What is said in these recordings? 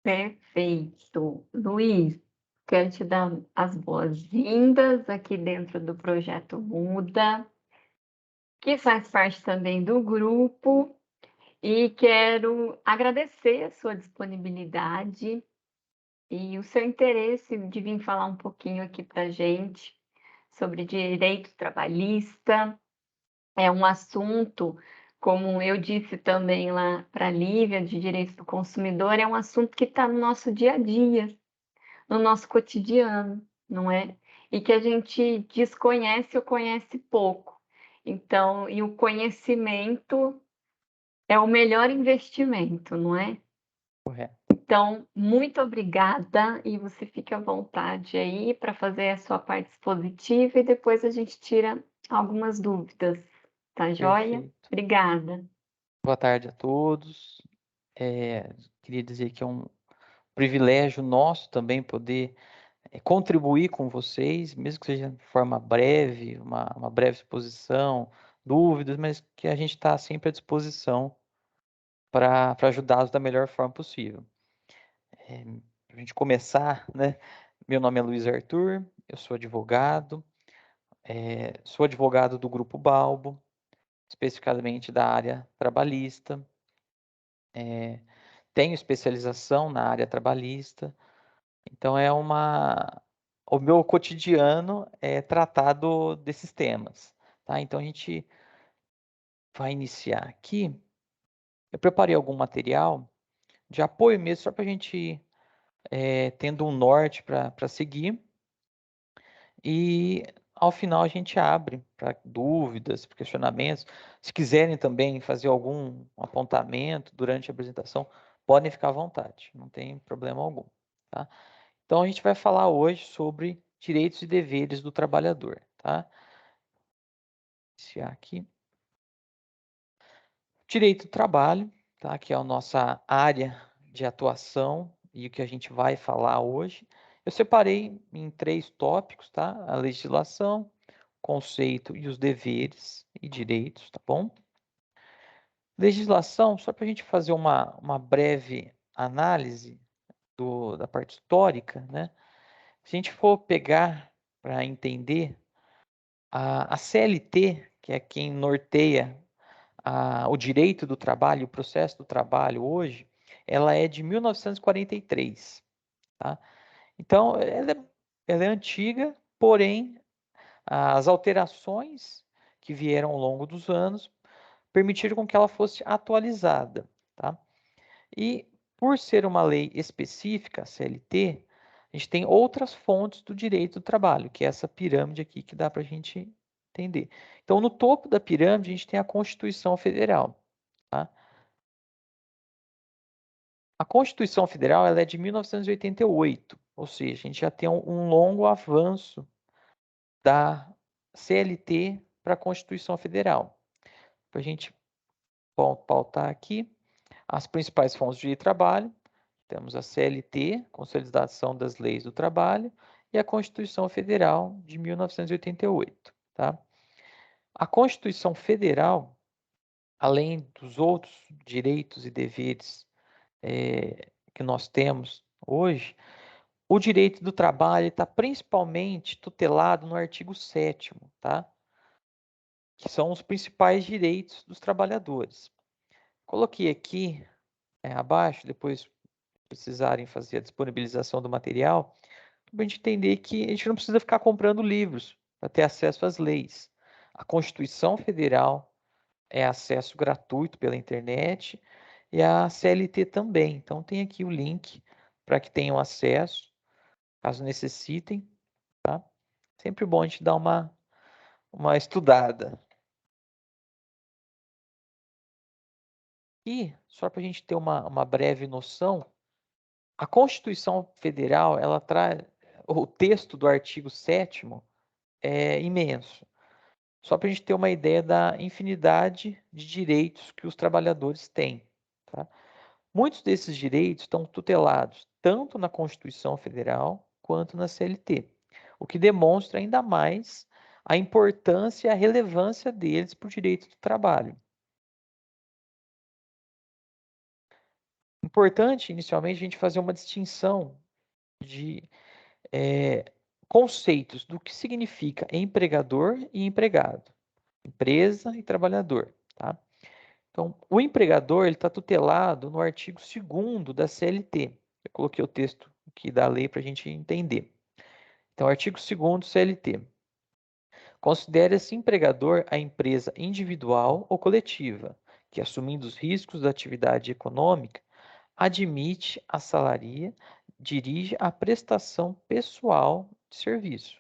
Perfeito. Luiz, quero te dar as boas-vindas aqui dentro do projeto Muda, que faz parte também do grupo, e quero agradecer a sua disponibilidade e o seu interesse de vir falar um pouquinho aqui para gente sobre direito trabalhista. É um assunto, como eu disse também lá para a Lívia, de direitos do consumidor, é um assunto que está no nosso dia a dia, no nosso cotidiano, não é? E que a gente desconhece ou conhece pouco. Então, e o conhecimento é o melhor investimento, não é? Correto. Então, muito obrigada e você fique à vontade aí para fazer a sua parte expositiva e depois a gente tira algumas dúvidas, tá joia? Perfeito. Obrigada. Boa tarde a todos. Queria dizer que é um privilégio nosso também poder, contribuir com vocês, mesmo que seja de forma breve, uma breve exposição, dúvidas, mas que a gente está sempre à disposição para ajudá-los da melhor forma possível. Pra gente começar, né, meu nome é Luiz Arthur, eu sou advogado do Grupo Balbo, especificamente da área trabalhista. Tenho especialização na área trabalhista, então o meu cotidiano é tratado desses temas, tá? Então a gente vai iniciar aqui. Eu preparei algum material de apoio mesmo, só para a gente ir, tendo um norte para seguir, e ao final a gente abre para dúvidas, pra questionamentos. Se quiserem também fazer algum apontamento durante a apresentação, podem ficar à vontade, não tem problema algum, tá? Então a gente vai falar hoje sobre direitos e deveres do trabalhador, tá? Iniciar aqui. Direito do trabalho, tá? Que é a nossa área de atuação e o que a gente vai falar hoje. Eu separei em 3 tópicos, tá? A legislação, conceito e os deveres e direitos, tá bom? Legislação, só para a gente fazer uma breve análise da parte histórica, né? Se a gente for pegar para entender a CLT, que é quem norteia o direito do trabalho, o processo do trabalho hoje, ela é de 1943, tá? Então, ela é antiga, porém, as alterações que vieram ao longo dos anos permitiram com que ela fosse atualizada, tá? E por ser uma lei específica, a CLT, a gente tem outras fontes do direito do trabalho, que é essa pirâmide aqui que dá para a gente entender. Então, no topo da pirâmide, a gente tem a Constituição Federal, tá? A Constituição Federal ela é de 1988, ou seja, a gente já tem um longo avanço da CLT para a Constituição Federal. Para a gente pautar aqui, as principais fontes de trabalho, temos a CLT, Consolidação das Leis do Trabalho, e a Constituição Federal de 1988, tá? A Constituição Federal, além dos outros direitos e deveres que nós temos hoje, o direito do trabalho está principalmente tutelado no artigo 7º, tá? Que são os principais direitos dos trabalhadores. Coloquei aqui abaixo, depois precisarem fazer a disponibilização do material, para a gente entender que a gente não precisa ficar comprando livros para ter acesso às leis. A Constituição Federal é acesso gratuito pela internet e a CLT também. Então tem aqui o link para que tenham acesso, caso necessitem, tá? Sempre bom a gente dar uma estudada. E, só para a gente ter uma breve noção, a Constituição Federal, ela traz o texto do artigo 7º é imenso. Só para a gente ter uma ideia da infinidade de direitos que os trabalhadores têm, tá? Muitos desses direitos estão tutelados tanto na Constituição Federal quanto na CLT, o que demonstra ainda mais a importância e a relevância deles para o direito do trabalho. importante, inicialmente, a gente fazer uma distinção de conceitos do que significa empregador e empregado, empresa e trabalhador, tá? Então, o empregador está tutelado no artigo 2º da CLT. Eu coloquei o texto aqui da lei para a gente entender. Então, artigo 2º CLT. Considera-se empregador a empresa individual ou coletiva, que, assumindo os riscos da atividade econômica, admite, assalaria, dirige a prestação pessoal de serviço.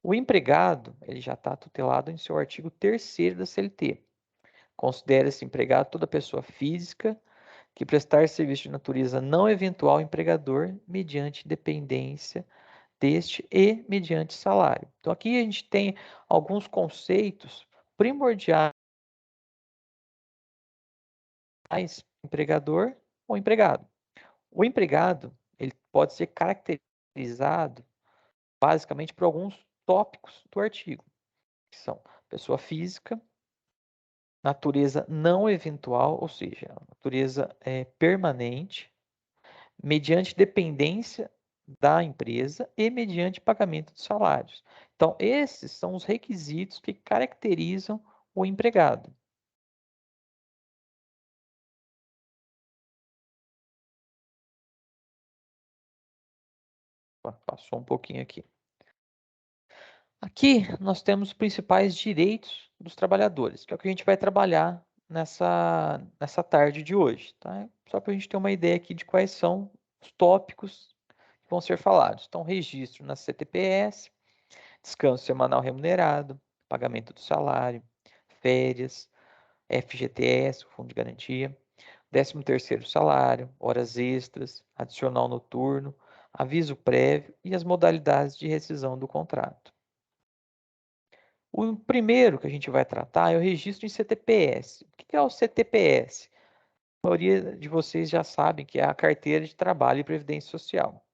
O empregado, ele já está tutelado em seu artigo 3º da CLT. Considera-se empregado toda pessoa física que prestar serviço de natureza não eventual ao empregador mediante dependência deste e mediante salário. Então, aqui a gente tem alguns conceitos primordiais: empregador ou empregado. O empregado, ele pode ser caracterizado basicamente por alguns tópicos do artigo, que são pessoa física, natureza não eventual, ou seja, natureza permanente, mediante dependência da empresa e mediante pagamento de salários. Então, esses são os requisitos que caracterizam o empregado. Passou um pouquinho aqui. Aqui nós temos os principais direitos dos trabalhadores, que é o que a gente vai trabalhar nessa tarde de hoje, tá? Só para a gente ter uma ideia aqui de quais são os tópicos que vão ser falados. Então, registro na CTPS, descanso semanal remunerado, pagamento do salário, férias, FGTS, o Fundo de Garantia, 13º salário, horas extras, adicional noturno, aviso prévio e as modalidades de rescisão do contrato. O primeiro que a gente vai tratar é o registro em CTPS. O que é o CTPS? A maioria de vocês já sabem que é a Carteira de Trabalho e Previdência Social.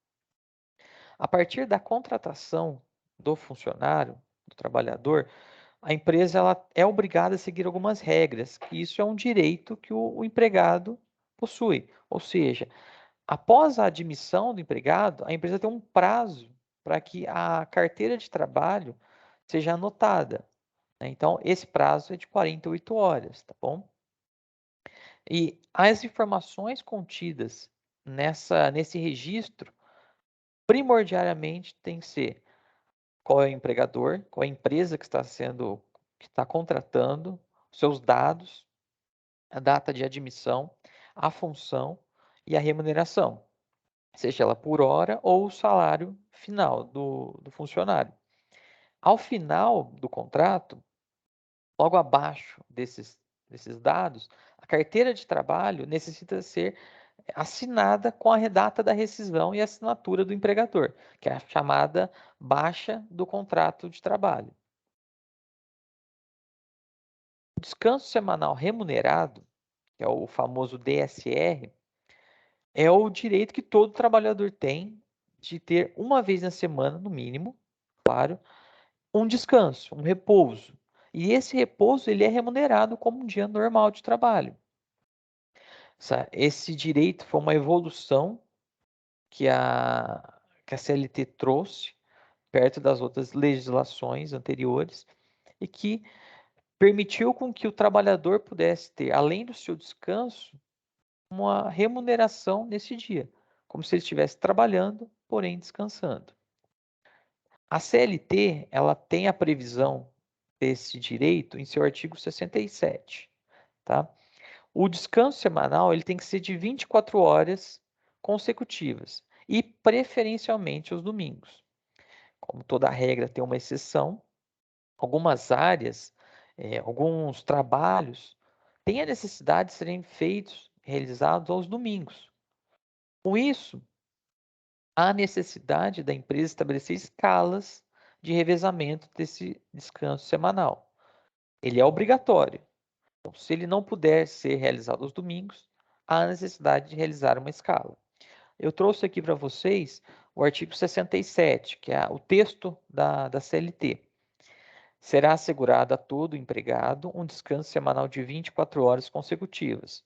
A partir da contratação do funcionário, do trabalhador, a empresa ela é obrigada a seguir algumas regras, que isso é um direito que o empregado possui. Ou seja, após a admissão do empregado, a empresa tem um prazo para que a carteira de trabalho seja anotada. Então, esse prazo é de 48 horas, tá bom? E as informações contidas nesse registro, primordialmente, tem que ser qual é o empregador, qual é a empresa que está contratando, seus dados, a data de admissão, a função e a remuneração, seja ela por hora ou o salário final do funcionário. Ao final do contrato, logo abaixo desses dados, a carteira de trabalho necessita ser assinada com a data da rescisão e a assinatura do empregador, que é a chamada baixa do contrato de trabalho. O descanso semanal remunerado, que é o famoso DSR, é o direito que todo trabalhador tem de ter uma vez na semana, no mínimo, claro, um descanso, um repouso. E esse repouso ele é remunerado como um dia normal de trabalho. Esse direito foi uma evolução que a CLT trouxe perto das outras legislações anteriores e que permitiu com que o trabalhador pudesse ter, além do seu descanso, uma remuneração nesse dia, como se ele estivesse trabalhando, porém descansando. A CLT, ela tem a previsão desse direito em seu artigo 67, tá? O descanso semanal ele tem que ser de 24 horas consecutivas e preferencialmente os domingos. Como toda regra tem uma exceção, algumas áreas, alguns trabalhos têm a necessidade de serem feitos, realizados aos domingos. Com isso, há necessidade da empresa estabelecer escalas de revezamento desse descanso semanal. Ele é obrigatório. Então, se ele não puder ser realizado aos domingos, há necessidade de realizar uma escala. Eu trouxe aqui para vocês o artigo 67, que é o texto da CLT. Será assegurado a todo empregado um descanso semanal de 24 horas consecutivas,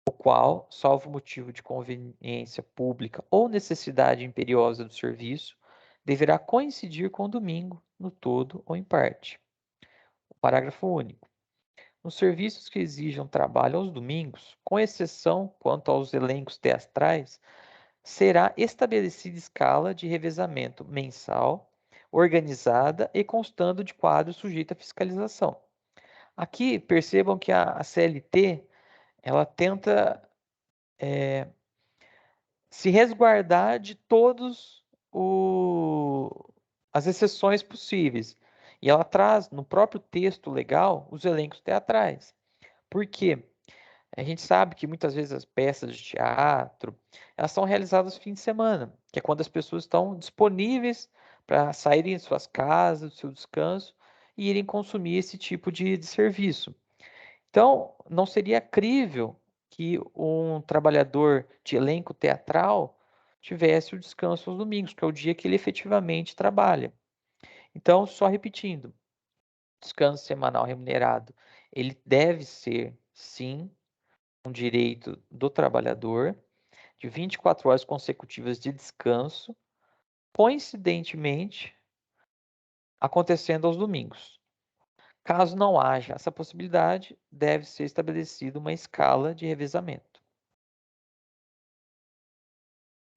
o qual, salvo motivo de conveniência pública ou necessidade imperiosa do serviço, deverá coincidir com o domingo, no todo ou em parte. O parágrafo único. Nos serviços que exijam trabalho aos domingos, com exceção quanto aos elencos teatrais, será estabelecida escala de revezamento mensal, organizada e constando de quadro sujeito à fiscalização. Aqui, percebam que a CLT, ela tenta se resguardar de todas as exceções possíveis. E ela traz no próprio texto legal os elencos teatrais. Por quê? A gente sabe que muitas vezes as peças de teatro, elas são realizadas no fim de semana, que é quando as pessoas estão disponíveis para saírem de suas casas, do seu descanso e irem consumir esse tipo de serviço. Então, não seria crível que um trabalhador de elenco teatral tivesse o descanso aos domingos, que é o dia que ele efetivamente trabalha. Então, só repetindo, descanso semanal remunerado, ele deve ser, sim, um direito do trabalhador, de 24 horas consecutivas de descanso, coincidentemente, acontecendo aos domingos. Caso não haja essa possibilidade, deve ser estabelecida uma escala de revezamento.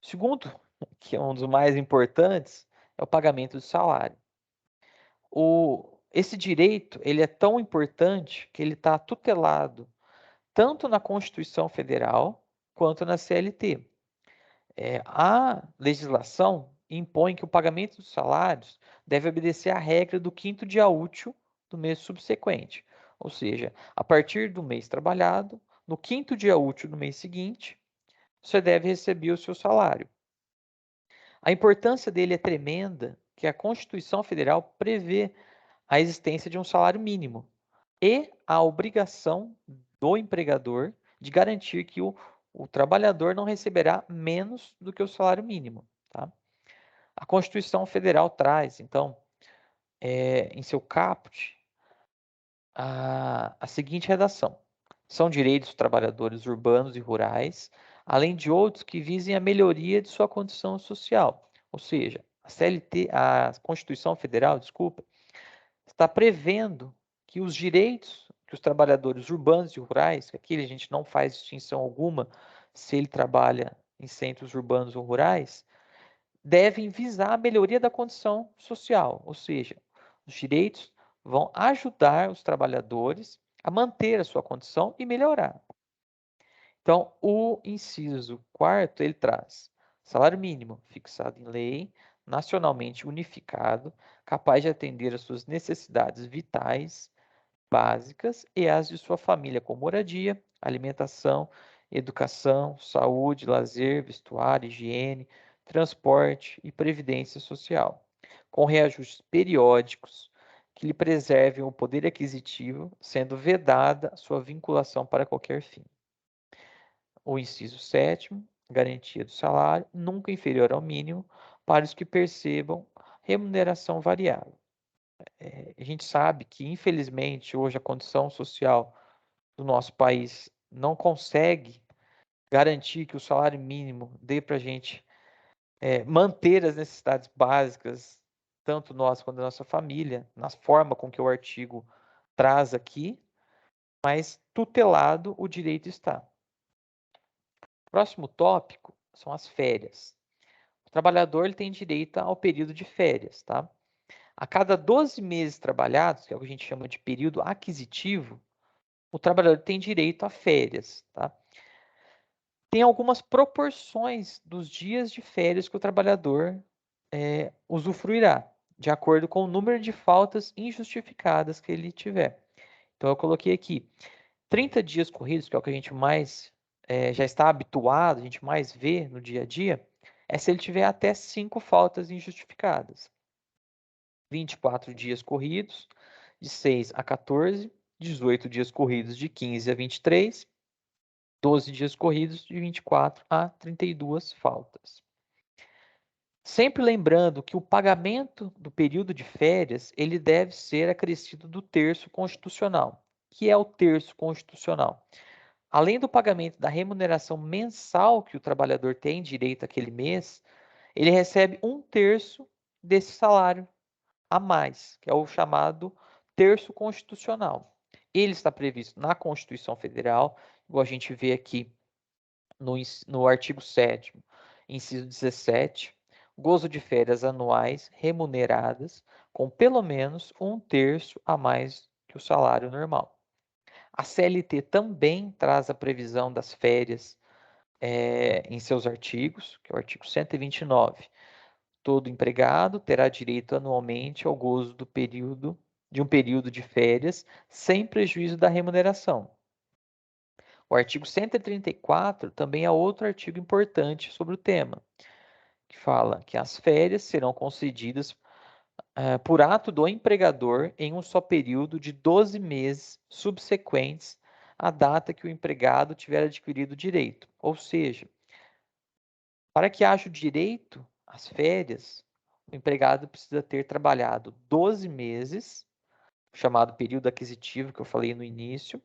Segundo, que é um dos mais importantes, é o pagamento do salário. Esse direito ele é tão importante que ele está tutelado tanto na Constituição Federal quanto na CLT. A legislação impõe que o pagamento dos salários deve obedecer à regra do quinto dia útil do mês subsequente. Ou seja, a partir do mês trabalhado, no quinto dia útil do mês seguinte, você deve receber o seu salário. A importância dele é tremenda, que a Constituição Federal prevê a existência de um salário mínimo e a obrigação do empregador de garantir que o trabalhador não receberá menos do que o salário mínimo. Tá? A Constituição Federal traz, então, em seu caput, a seguinte redação: são direitos dos trabalhadores urbanos e rurais, além de outros que visem a melhoria de sua condição social. Ou seja, a CLT, a Constituição Federal, desculpa, está prevendo que os direitos que os trabalhadores urbanos e rurais, que aqui a gente não faz distinção alguma se ele trabalha em centros urbanos ou rurais, devem visar a melhoria da condição social, ou seja, os direitos vão ajudar os trabalhadores a manter a sua condição e melhorar. Então, o inciso 4º, ele traz salário mínimo fixado em lei, nacionalmente unificado, capaz de atender às suas necessidades vitais, básicas e as de sua família, com moradia, alimentação, educação, saúde, lazer, vestuário, higiene, transporte e previdência social, com reajustes periódicos que lhe preservem o poder aquisitivo, sendo vedada sua vinculação para qualquer fim. O inciso 7º, garantia do salário, nunca inferior ao mínimo, para os que percebam remuneração variável. A gente sabe que, infelizmente, hoje a condição social do nosso país não consegue garantir que o salário mínimo dê para a gente manter as necessidades básicas, tanto nós quanto a nossa família, na forma com que o artigo traz aqui, mas tutelado o direito está. Próximo tópico são as férias. O trabalhador ele tem direito ao período de férias, tá? A cada 12 meses trabalhados, que é o que a gente chama de período aquisitivo, o trabalhador tem direito a férias, tá? Tem algumas proporções dos dias de férias que o trabalhador usufruirá, de acordo com o número de faltas injustificadas que ele tiver. Então, eu coloquei aqui 30 dias corridos, que é o que a gente mais já está habituado, a gente mais vê no dia a dia, é se ele tiver até 5 faltas injustificadas. 24 dias corridos, de 6 a 14, 18 dias corridos, de 15 a 23, 12 dias corridos, de 24 a 32 faltas. Sempre lembrando que o pagamento do período de férias, ele deve ser acrescido do terço constitucional. O que é o terço constitucional? além do pagamento da remuneração mensal que o trabalhador tem direito aquele mês, ele recebe 1/3 desse salário a mais, que é o chamado terço constitucional. Ele está previsto na Constituição Federal, igual a gente vê aqui no artigo 7º, inciso 17, gozo de férias anuais remuneradas com pelo menos 1/3 a mais que o salário normal. A CLT também traz a previsão das férias em seus artigos, que é o artigo 129. Todo empregado terá direito anualmente ao gozo de um período de férias, sem prejuízo da remuneração. O artigo 134 também é outro artigo importante sobre o tema, que fala que as férias serão concedidas por ato do empregador em um só período de 12 meses subsequentes à data que o empregado tiver adquirido o direito. Ou seja, para que haja o direito às férias, o empregado precisa ter trabalhado 12 meses, chamado período aquisitivo, que eu falei no início,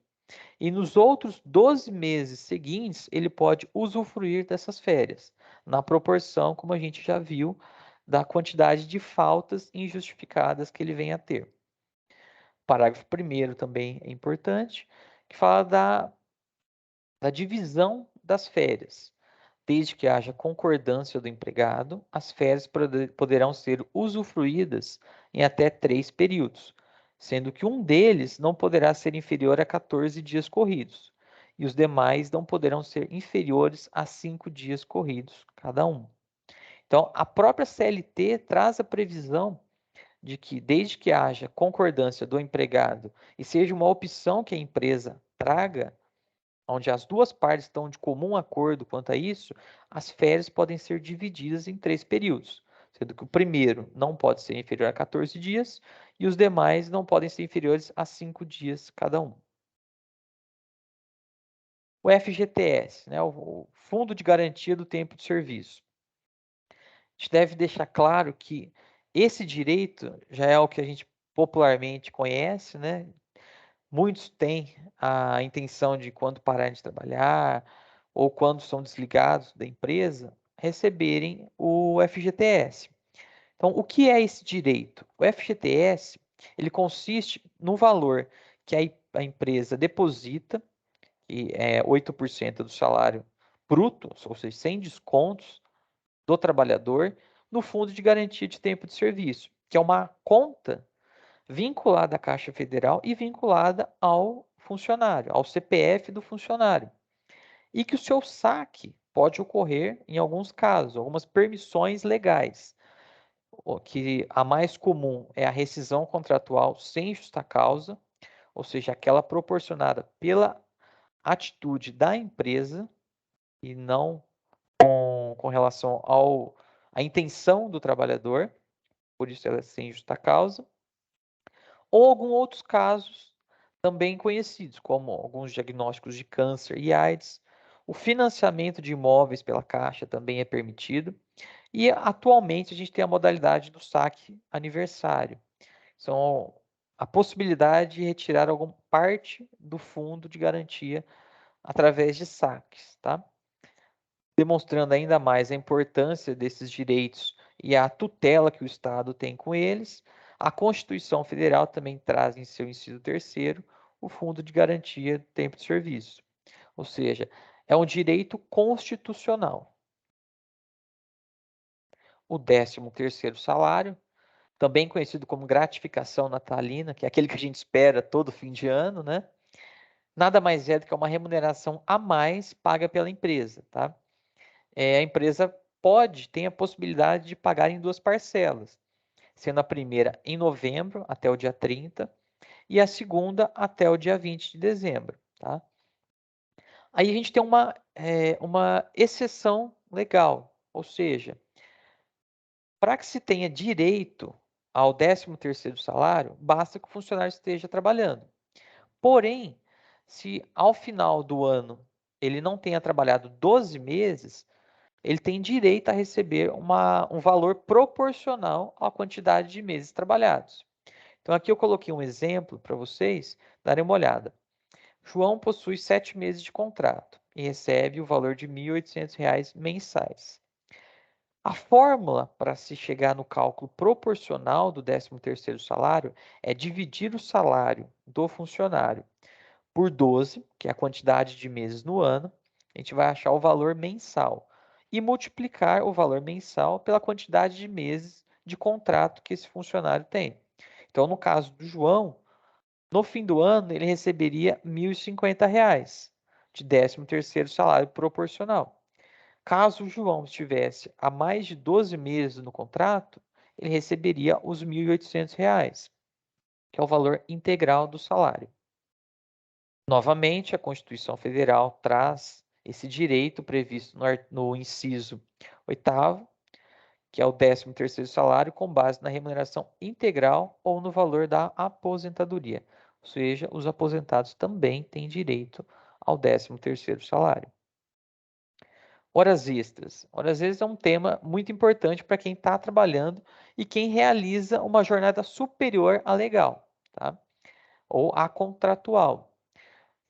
e nos outros 12 meses seguintes, ele pode usufruir dessas férias, na proporção, como a gente já viu, da quantidade de faltas injustificadas que ele venha a ter. O parágrafo 1º também é importante, que fala da divisão das férias. Desde que haja concordância do empregado, as férias poderão ser usufruídas em até 3 períodos, sendo que um deles não poderá ser inferior a 14 dias corridos, e os demais não poderão ser inferiores a 5 dias corridos, cada um. Então, a própria CLT traz a previsão de que, desde que haja concordância do empregado e seja uma opção que a empresa traga, onde as duas partes estão de comum acordo quanto a isso, as férias podem ser divididas em 3 períodos, sendo que o primeiro não pode ser inferior a 14 dias e os demais não podem ser inferiores a 5 dias cada um. O FGTS, né, o Fundo de Garantia do Tempo de Serviço. A gente deve deixar claro que esse direito já é o que a gente popularmente conhece, né? Muitos têm a intenção de, quando pararem de trabalhar ou quando são desligados da empresa, receberem o FGTS. Então, o que é esse direito? O FGTS, ele consiste no valor que a empresa deposita, que é 8% do salário bruto, ou seja, sem descontos do trabalhador, no Fundo de Garantia de Tempo de Serviço, que é uma conta vinculada à Caixa Federal e vinculada ao funcionário, ao CPF do funcionário. E que o seu saque pode ocorrer em alguns casos, algumas permissões legais. O que a mais comum é a rescisão contratual sem justa causa, ou seja, aquela proporcionada pela atitude da empresa e não com relação à intenção do trabalhador, por isso ela é sem justa causa. Ou alguns outros casos também conhecidos, como alguns diagnósticos de câncer e AIDS. O financiamento de imóveis pela Caixa também é permitido. E atualmente a gente tem a modalidade do saque aniversário. São a possibilidade de retirar alguma parte do fundo de garantia através de saques, tá? Demonstrando ainda mais a importância desses direitos e a tutela que o Estado tem com eles, a Constituição Federal também traz em seu inciso 3º o Fundo de Garantia do Tempo de Serviço. Ou seja, é um direito constitucional. O 13º salário, também conhecido como gratificação natalina, que é aquele que a gente espera todo fim de ano, né? Nada mais é do que uma remuneração a mais paga pela empresa, tá? A empresa tem a possibilidade de pagar em 2 parcelas, sendo a primeira em novembro, até o dia 30, e a segunda até o dia 20 de dezembro. Tá? Aí a gente tem uma exceção legal, ou seja, para que se tenha direito ao 13º salário, basta que o funcionário esteja trabalhando. Porém, se ao final do ano ele não tenha trabalhado 12 meses, ele tem direito a receber um valor proporcional à quantidade de meses trabalhados. Então, aqui eu coloquei um exemplo para vocês darem uma olhada. João possui 7 meses de contrato e recebe o valor de R$ 1.800 mensais. A fórmula para se chegar no cálculo proporcional do 13º salário é dividir o salário do funcionário por 12, que é a quantidade de meses no ano. A gente vai achar o valor mensal e multiplicar o valor mensal pela quantidade de meses de contrato que esse funcionário tem. Então, no caso do João, no fim do ano, ele receberia R$ 1.050 de 13º salário proporcional. Caso o João estivesse há mais de 12 meses no contrato, ele receberia os R$ 1.800, que é o valor integral do salário. Novamente, a Constituição Federal traz esse direito previsto no inciso 8º, que é o 13º salário, com base na remuneração integral ou no valor da aposentadoria. Ou seja, os aposentados também têm direito ao 13º salário. Horas extras. Horas extras é um tema muito importante para quem está trabalhando e quem realiza uma jornada superior à legal, tá? Ou à contratual.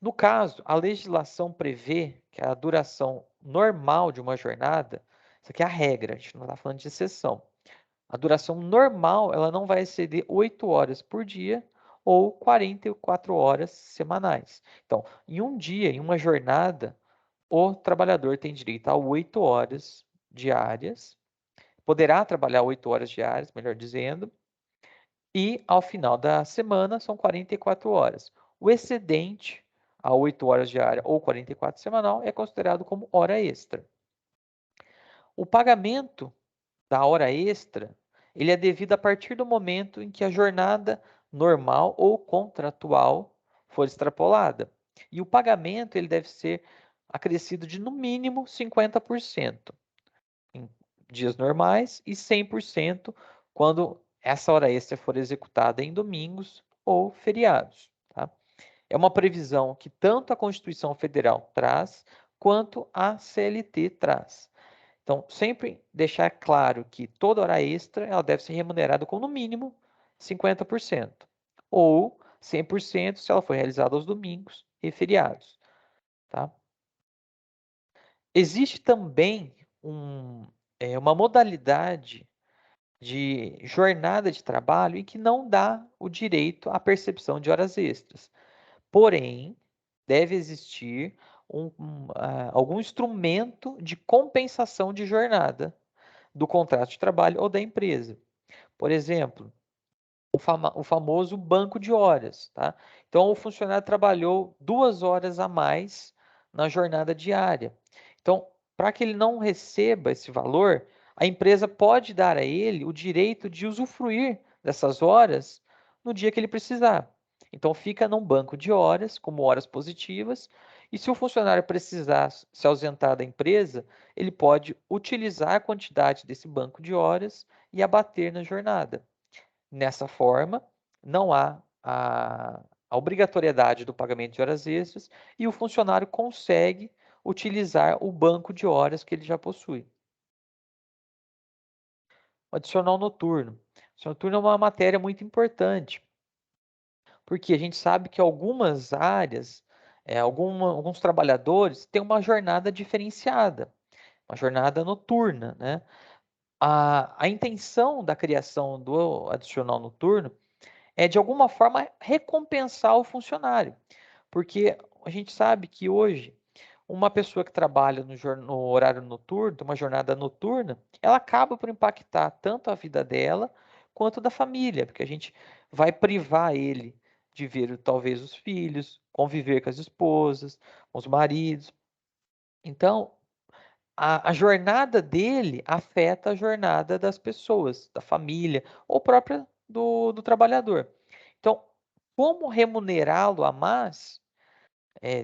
No caso, a legislação prevê que a duração normal de uma jornada, isso aqui é a regra, a gente não está falando de exceção. A duração normal, ela não vai exceder 8 horas por dia ou 44 horas semanais. Então, em um dia, em uma jornada, o trabalhador tem direito a 8 horas diárias, poderá trabalhar 8 horas diárias, melhor dizendo, e ao final da semana são 44 horas. O excedente a 8 horas diária ou 44 semanal é considerado como hora extra. O pagamento da hora extra, ele é devido a partir do momento em que a jornada normal ou contratual for extrapolada. E o pagamento ele deve ser acrescido de no mínimo 50% em dias normais e 100% quando essa hora extra for executada em domingos ou feriados. Tá? É uma previsão que tanto a Constituição Federal traz, quanto a CLT traz. Então, sempre deixar claro que toda hora extra ela deve ser remunerada com, no mínimo, 50%. Ou 100% se ela for realizada aos domingos e feriados. Tá? Existe também uma modalidade de jornada de trabalho em que não dá o direito à percepção de horas extras. Porém, deve existir algum instrumento de compensação de jornada do contrato de trabalho ou da empresa. Por exemplo, o famoso banco de horas. Tá? Então, o funcionário trabalhou 2 horas a mais na jornada diária. Então, para que ele não receba esse valor, a empresa pode dar a ele o direito de usufruir dessas horas no dia que ele precisar. Então, fica num banco de horas, como horas positivas, e se o funcionário precisar se ausentar da empresa, ele pode utilizar a quantidade desse banco de horas e abater na jornada. Nessa forma, não há a obrigatoriedade do pagamento de horas extras e o funcionário consegue utilizar o banco de horas que ele já possui. O adicional noturno. O adicional noturno é uma matéria muito importante, porque a gente sabe que algumas áreas, alguns trabalhadores têm uma jornada diferenciada, uma jornada noturna, né? A intenção da criação do adicional noturno é, de alguma forma, recompensar o funcionário. Porque a gente sabe que hoje, uma pessoa que trabalha no horário noturno, uma jornada noturna, ela acaba por impactar tanto a vida dela quanto da família, porque a gente vai privar ele de ver talvez os filhos, conviver com as esposas, com os maridos. Então, a jornada dele afeta a jornada das pessoas, da família, ou própria do trabalhador. Então, como remunerá-lo a mais,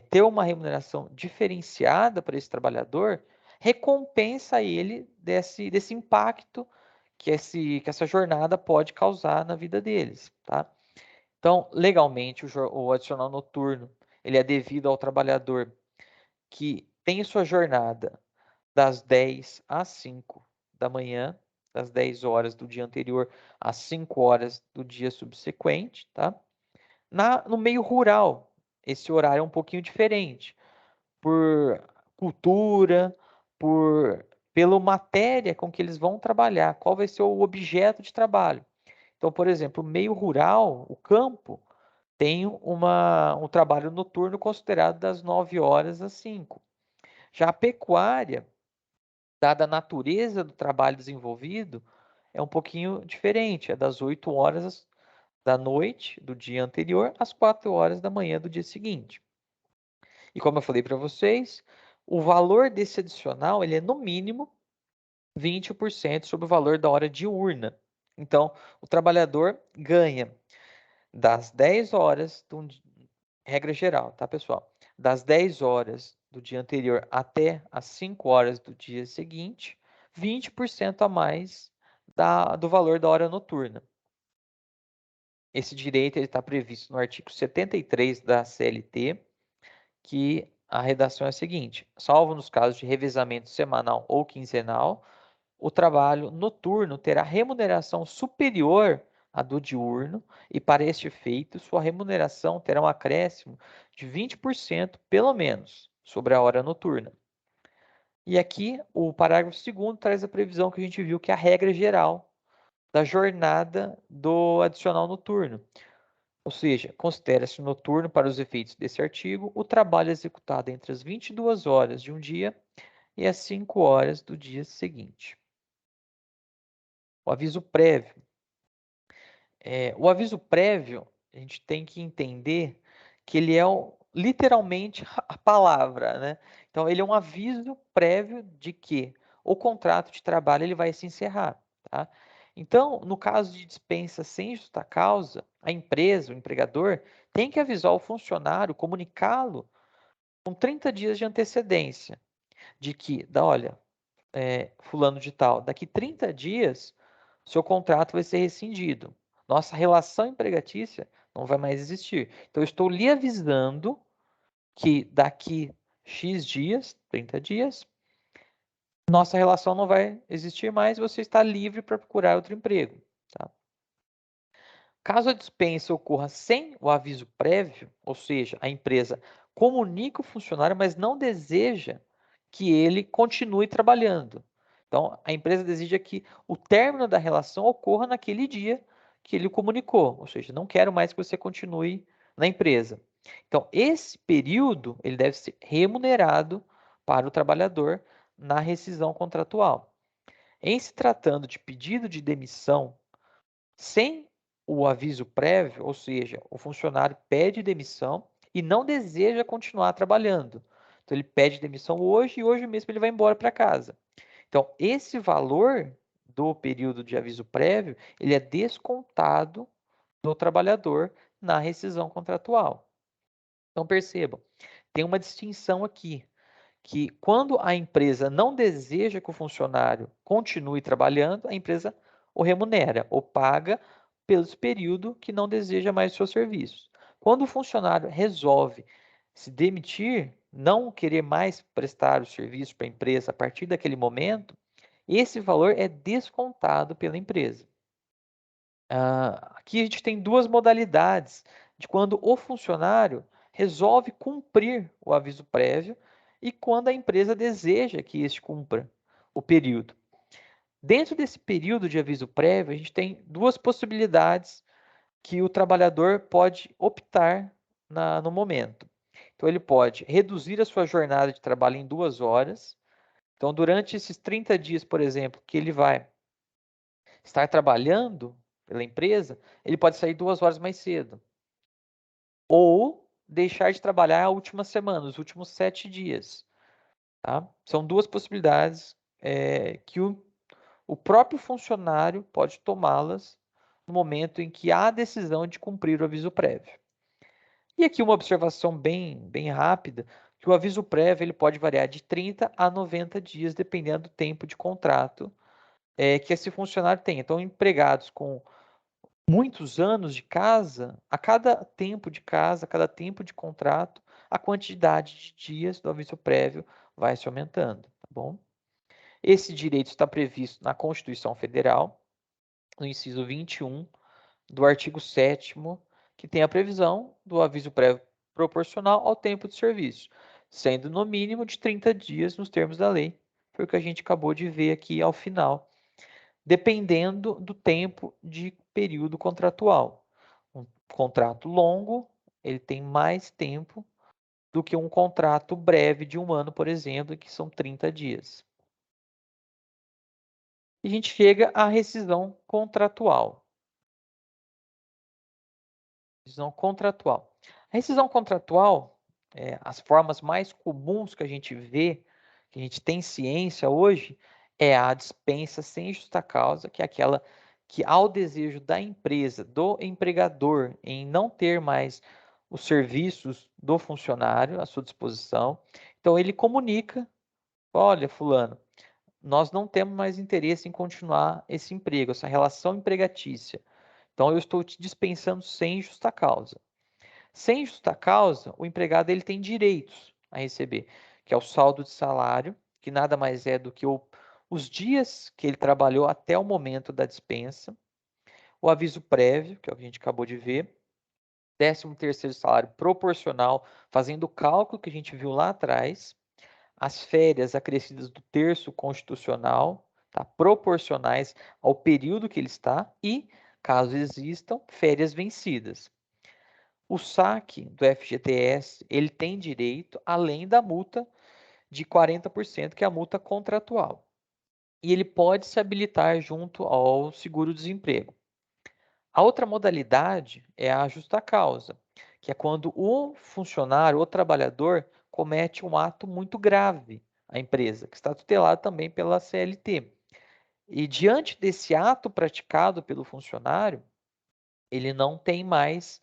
ter uma remuneração diferenciada para esse trabalhador, recompensa ele desse impacto que essa jornada pode causar na vida deles. Tá? Então, legalmente, o adicional noturno ele é devido ao trabalhador que tem sua jornada das 10 às 5 da manhã, das 10 horas do dia anterior às 5 horas do dia subsequente, tá? No meio rural, esse horário é um pouquinho diferente, por cultura, pela matéria com que eles vão trabalhar, qual vai ser o objeto de trabalho. Então, por exemplo, o meio rural, o campo, tem um trabalho noturno considerado das 9 horas às 5. Já a pecuária, dada a natureza do trabalho desenvolvido, é um pouquinho diferente, é das 8 horas da noite do dia anterior às 4 horas da manhã do dia seguinte. E como eu falei para vocês, o valor desse adicional ele é no mínimo 20% sobre o valor da hora diurna. Então, o trabalhador ganha das 10 horas, regra geral, tá, pessoal? Das 10 horas do dia anterior até as 5 horas do dia seguinte, 20% a mais do valor da hora noturna. Esse direito está previsto no artigo 73 da CLT, que a redação é a seguinte: salvo nos casos de revezamento semanal ou quinzenal, o trabalho noturno terá remuneração superior à do diurno e, para este efeito, sua remuneração terá um acréscimo de 20%, pelo menos, sobre a hora noturna. E aqui, o parágrafo 2º traz a previsão que a gente viu, que é a regra geral da jornada do adicional noturno. Ou seja, considera-se noturno, para os efeitos desse artigo, o trabalho executado entre as 22 horas de um dia e as 5 horas do dia seguinte. O aviso prévio. O aviso prévio, a gente tem que entender que ele é literalmente a palavra, né? Então, ele é um aviso prévio de que o contrato de trabalho ele vai se encerrar, tá? Então, no caso de dispensa sem justa causa, a empresa, o empregador, tem que avisar o funcionário, comunicá-lo com 30 dias de antecedência, de que, olha, fulano de tal, daqui 30 dias, seu contrato vai ser rescindido. Nossa relação empregatícia não vai mais existir. Então, eu estou lhe avisando que daqui X dias, 30 dias, nossa relação não vai existir mais, você está livre para procurar outro emprego. Tá? Caso a dispensa ocorra sem o aviso prévio, ou seja, a empresa comunica o funcionário, mas não deseja que ele continue trabalhando. Então, a empresa deseja que o término da relação ocorra naquele dia que ele comunicou, ou seja, não quero mais que você continue na empresa. Então, esse período ele deve ser remunerado para o trabalhador na rescisão contratual. Em se tratando de pedido de demissão sem o aviso prévio, ou seja, o funcionário pede demissão e não deseja continuar trabalhando. Então, ele pede demissão hoje e hoje mesmo ele vai embora para casa. Então, esse valor do período de aviso prévio, ele é descontado do trabalhador na rescisão contratual. Então, percebam, tem uma distinção aqui, que quando a empresa não deseja que o funcionário continue trabalhando, a empresa o remunera ou paga pelo período que não deseja mais os seus serviços. Quando o funcionário resolve se demitir, não querer mais prestar o serviço para a empresa a partir daquele momento, esse valor é descontado pela empresa. Aqui a gente tem duas modalidades de quando o funcionário resolve cumprir o aviso prévio e quando a empresa deseja que este cumpra o período. Dentro desse período de aviso prévio, a gente tem duas possibilidades que o trabalhador pode optar no momento. Então, ele pode reduzir a sua jornada de trabalho em 2 horas. Então, durante esses 30 dias, por exemplo, que ele vai estar trabalhando pela empresa, ele pode sair 2 horas mais cedo. Ou deixar de trabalhar a última semana, os últimos 7 dias. Tá? São duas possibilidades que o próprio funcionário pode tomá-las no momento em que há a decisão de cumprir o aviso prévio. E aqui uma observação bem rápida, que o aviso prévio ele pode variar de 30 a 90 dias, dependendo do tempo de contrato que esse funcionário tem. Então, empregados com muitos anos de casa, a cada tempo de casa, a cada tempo de contrato, a quantidade de dias do aviso prévio vai se aumentando, tá bom? Esse direito está previsto na Constituição Federal, no inciso 21 do artigo 7º, que tem a previsão do aviso prévio proporcional ao tempo de serviço, sendo no mínimo de 30 dias nos termos da lei. Foi o que a gente acabou de ver aqui ao final, dependendo do tempo de período contratual. Um contrato longo, ele tem mais tempo do que um contrato breve de 1 ano, por exemplo, que são 30 dias. E a gente chega à rescisão contratual. Rescisão contratual. A rescisão contratual, as formas mais comuns que a gente vê, que a gente tem ciência hoje, é a dispensa sem justa causa, que é aquela que, ao desejo da empresa, do empregador, em não ter mais os serviços do funcionário à sua disposição, então ele comunica: olha, fulano, nós não temos mais interesse em continuar esse emprego, essa relação empregatícia. Então eu estou te dispensando sem justa causa. Sem justa causa, o empregado ele tem direitos a receber, que é o saldo de salário, que nada mais é do que os dias que ele trabalhou até o momento da dispensa, o aviso prévio, que é o que a gente acabou de ver, 13º salário proporcional, fazendo o cálculo que a gente viu lá atrás, as férias acrescidas do terço constitucional, tá? Proporcionais ao período que ele está e, caso existam, férias vencidas. O saque do FGTS, ele tem direito além da multa de 40%, que é a multa contratual. E ele pode se habilitar junto ao seguro-desemprego. A outra modalidade é a justa causa, que é quando o funcionário, o trabalhador, comete um ato muito grave à empresa, que está tutelado também pela CLT. E diante desse ato praticado pelo funcionário, ele não tem mais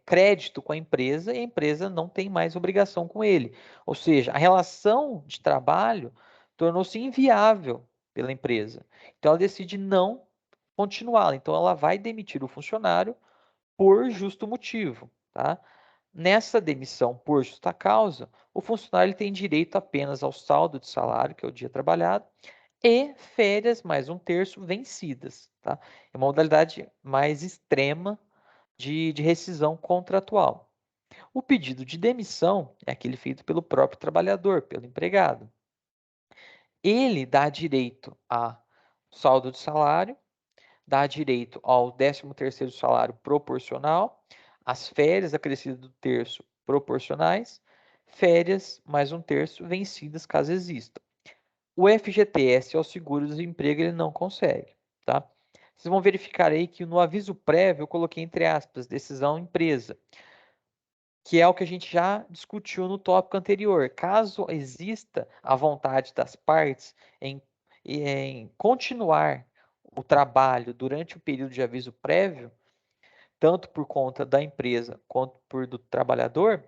crédito com a empresa e a empresa não tem mais obrigação com ele. Ou seja, a relação de trabalho tornou-se inviável pela empresa. Então ela decide não continuar. Então ela vai demitir o funcionário por justo motivo, tá? Nessa demissão por justa causa, o funcionário ele tem direito apenas ao saldo de salário, que é o dia trabalhado, e férias mais 1/3 vencidas, tá? É uma modalidade mais extrema de rescisão contratual. O pedido de demissão é aquele feito pelo próprio trabalhador, pelo empregado. Ele dá direito a saldo de salário, dá direito ao 13º salário proporcional, as férias acrescidas do terço proporcionais, férias mais 1/3 vencidas caso existam. O FGTS, ao seguro-desemprego, ele não consegue, tá? Vocês vão verificar aí que no aviso prévio eu coloquei entre aspas, decisão empresa, que é o que a gente já discutiu no tópico anterior. Caso exista a vontade das partes em continuar o trabalho durante o período de aviso prévio, tanto por conta da empresa quanto por do trabalhador,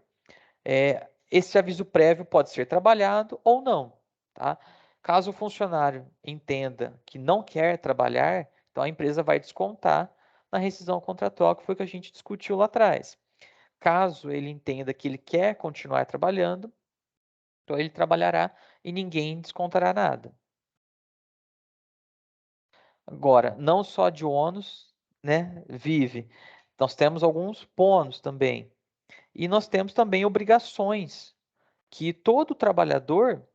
esse aviso prévio pode ser trabalhado ou não, tá? Caso o funcionário entenda que não quer trabalhar, então a empresa vai descontar na rescisão contratual, que foi o que a gente discutiu lá atrás. Caso ele entenda que ele quer continuar trabalhando, então ele trabalhará e ninguém descontará nada. Agora, não só de ônus, né, vive. Nós temos alguns bônus também. E nós temos também obrigações que todo trabalhador,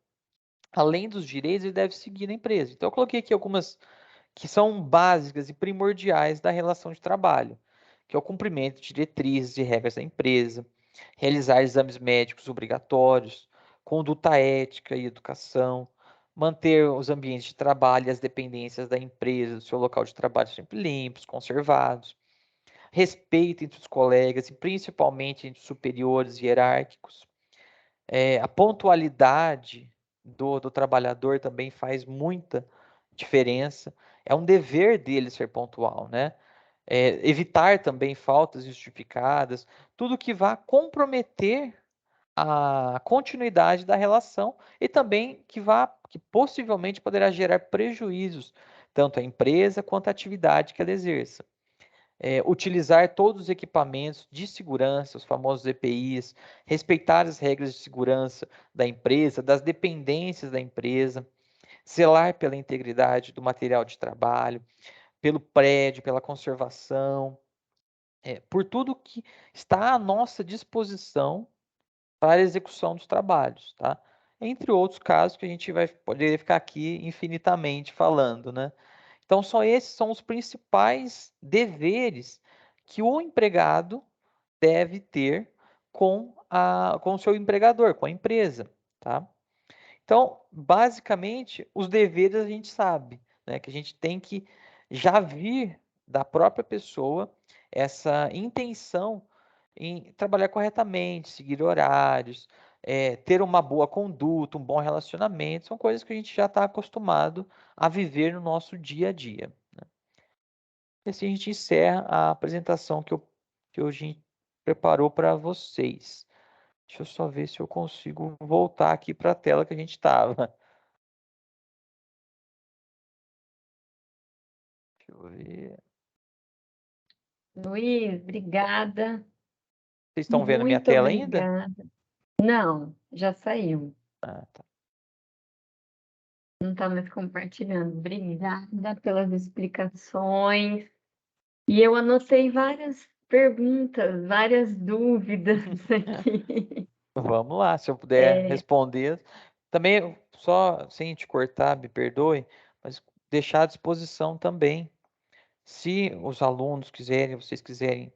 além dos direitos, ele deve seguir na empresa. Então, eu coloquei aqui algumas que são básicas e primordiais da relação de trabalho, que é o cumprimento de diretrizes e regras da empresa, realizar exames médicos obrigatórios, conduta ética e educação, manter os ambientes de trabalho e as dependências da empresa, do seu local de trabalho sempre limpos, conservados, respeito entre os colegas e principalmente entre os superiores e hierárquicos. A pontualidade do trabalhador também faz muita diferença. É um dever dele ser pontual, né? Evitar também faltas injustificadas, tudo que vá comprometer a continuidade da relação e também que possivelmente poderá gerar prejuízos tanto à empresa quanto à atividade que ela exerça. Utilizar todos os equipamentos de segurança, os famosos EPIs, respeitar as regras de segurança da empresa, das dependências da empresa, zelar pela integridade do material de trabalho, pelo prédio, pela conservação, por tudo que está à nossa disposição para a execução dos trabalhos, tá? Entre outros casos que a gente vai poder ficar aqui infinitamente falando, né? Então, só esses são os principais deveres que o empregado deve ter com o seu empregador, com a empresa, tá? Então, basicamente, os deveres a gente sabe, né? Que a gente tem que já vir da própria pessoa essa intenção em trabalhar corretamente, seguir horários, ter uma boa conduta, um bom relacionamento, são coisas que a gente já está acostumado a viver no nosso dia a dia. E assim a gente encerra a apresentação que a gente preparou para vocês. Deixa eu só ver se eu consigo voltar aqui para a tela que a gente estava. Deixa eu ver. Luiz, obrigada. Vocês estão vendo minha Muito tela ainda? obrigada. Não, já saiu. Ah, tá. Não está mais compartilhando. Obrigada pelas explicações. E eu anotei várias perguntas, várias dúvidas aqui. Vamos lá, se eu puder responder. Também, só sem te cortar, me perdoe, mas deixar à disposição também. Se os alunos quiserem, vocês quiserem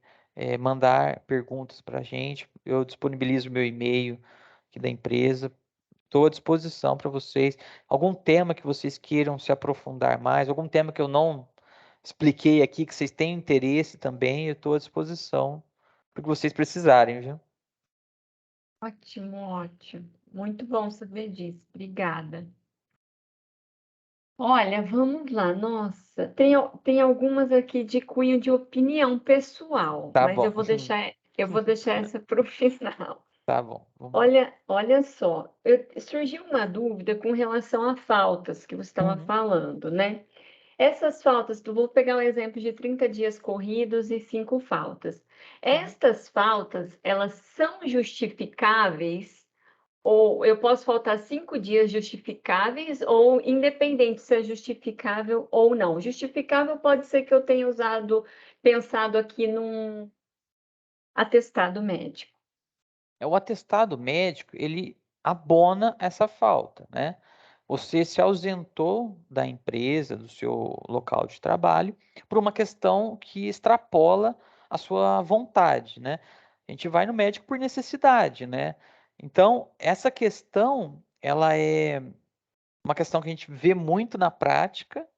mandar perguntas para a gente, eu disponibilizo meu e-mail aqui da empresa. Estou à disposição para vocês. Algum tema que vocês queiram se aprofundar mais, algum tema que eu não expliquei aqui, que vocês têm interesse também, eu estou à disposição para o que vocês precisarem, viu? Ótimo, ótimo. Muito bom saber disso. Obrigada. Olha, vamos lá. Nossa, tem algumas aqui de cunho de opinião pessoal, Tá mas bom. eu vou deixar essa para o final. Tá bom, vamos lá. Olha só, surgiu uma dúvida com relação a faltas que você estava Uhum, falando, né? Essas faltas, vou pegar um exemplo de 30 dias corridos e 5 faltas. uhum. Estas faltas, elas são justificáveis? Ou eu posso faltar 5 dias justificáveis, ou independente se é justificável ou não? Justificável pode ser que eu tenha pensado aqui num atestado médico. O atestado médico, ele abona essa falta, né? Você se ausentou da empresa, do seu local de trabalho, por uma questão que extrapola a sua vontade, né? A gente vai no médico por necessidade, né? Então, essa questão, ela é uma questão que a gente vê muito na prática,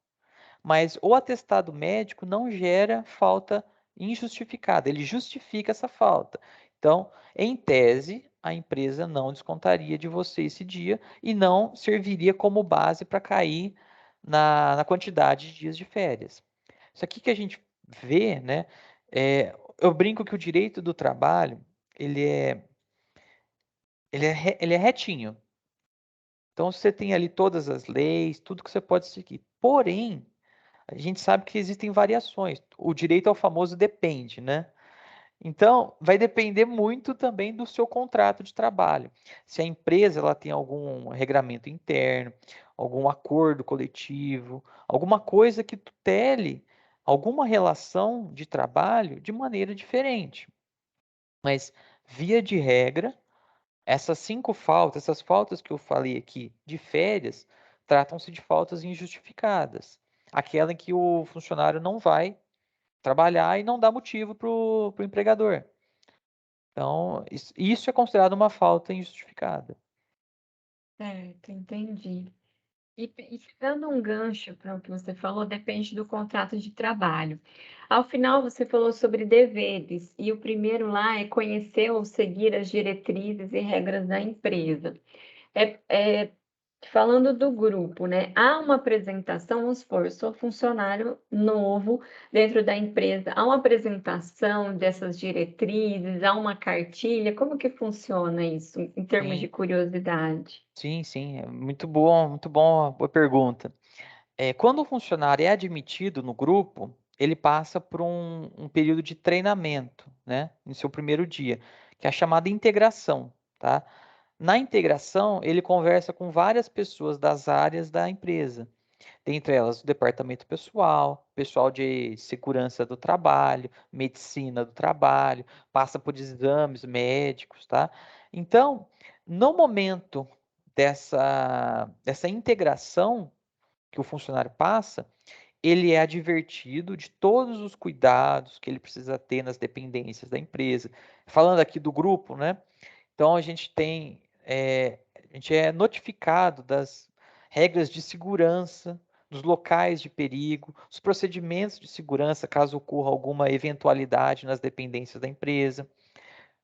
mas o atestado médico não gera falta injustificada, ele justifica essa falta. Então, em tese, a empresa não descontaria de você esse dia e não serviria como base para cair na quantidade de dias de férias. Isso aqui que a gente vê, né? Eu brinco que o direito do trabalho ele é retinho. Então você tem ali todas as leis, tudo que você pode seguir. Porém, a gente sabe que existem variações. O direito ao famoso depende, né? Então, vai depender muito também do seu contrato de trabalho. Se a empresa ela tem algum regramento interno, algum acordo coletivo, alguma coisa que tutele alguma relação de trabalho de maneira diferente. Mas, via de regra, essas 5 faltas, essas faltas que eu falei aqui de férias, tratam-se de faltas injustificadas. Aquela em que o funcionário não vai trabalhar e não dá motivo para o empregador. Então, isso é considerado uma falta injustificada. Certo, entendi. E dando um gancho para o que você falou, depende do contrato de trabalho. Ao final, você falou sobre deveres, e o primeiro lá é conhecer ou seguir as diretrizes e regras da empresa. Falando do grupo, né? Há uma apresentação, vamos supor, eu sou funcionário novo dentro da empresa, há uma apresentação dessas diretrizes, há uma cartilha, como que funciona isso em termos de Sim, curiosidade? sim, sim. É muito bom a boa pergunta. Quando o funcionário é admitido no grupo, ele passa por um período de treinamento, né? No seu primeiro dia, que é a chamada integração, tá? Na integração, ele conversa com várias pessoas das áreas da empresa. Dentre elas, o departamento pessoal, pessoal de segurança do trabalho, medicina do trabalho, passa por exames médicos, tá? Então, no momento dessa integração que o funcionário passa, ele é advertido de todos os cuidados que ele precisa ter nas dependências da empresa. Falando aqui do grupo, né? Então a gente a gente é notificado das regras de segurança, dos locais de perigo, os procedimentos de segurança caso ocorra alguma eventualidade nas dependências da empresa.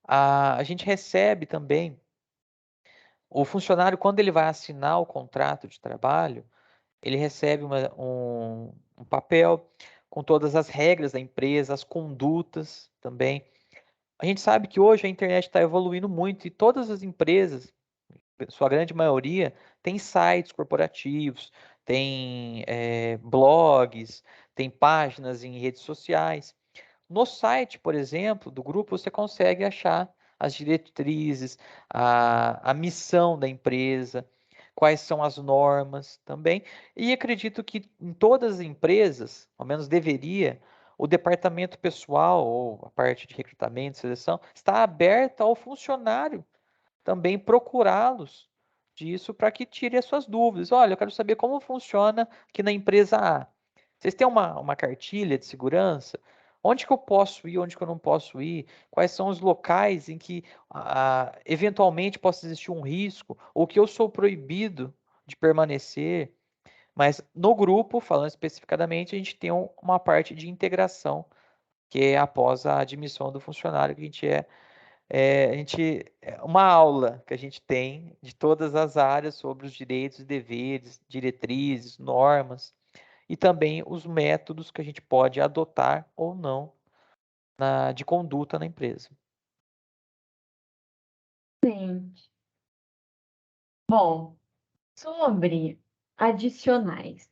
A gente recebe também o funcionário, quando ele vai assinar o contrato de trabalho, ele recebe um papel com todas as regras da empresa, as condutas também. A gente sabe que hoje a internet está evoluindo muito e todas as empresas, sua grande maioria, tem sites corporativos, tem blogs, tem páginas em redes sociais. No site, por exemplo, do grupo, você consegue achar as diretrizes, a missão da empresa, quais são as normas também. E acredito que em todas as empresas, ao menos deveria, o departamento pessoal ou a parte de recrutamento e seleção está aberta ao funcionário também procurá-los disso para que tire as suas dúvidas. Olha, eu quero saber como funciona aqui na empresa A. Vocês têm uma cartilha de segurança? Onde que eu posso ir, onde que eu não posso ir? Quais são os locais em que eventualmente possa existir um risco ou que eu sou proibido de permanecer? Mas no grupo, falando especificadamente, a gente tem uma parte de integração, que é após a admissão do funcionário, que é uma aula que a gente tem de todas as áreas sobre os direitos e deveres, diretrizes, normas e também os métodos que a gente pode adotar ou não de conduta na empresa. Sim. Bom, sobre adicionais,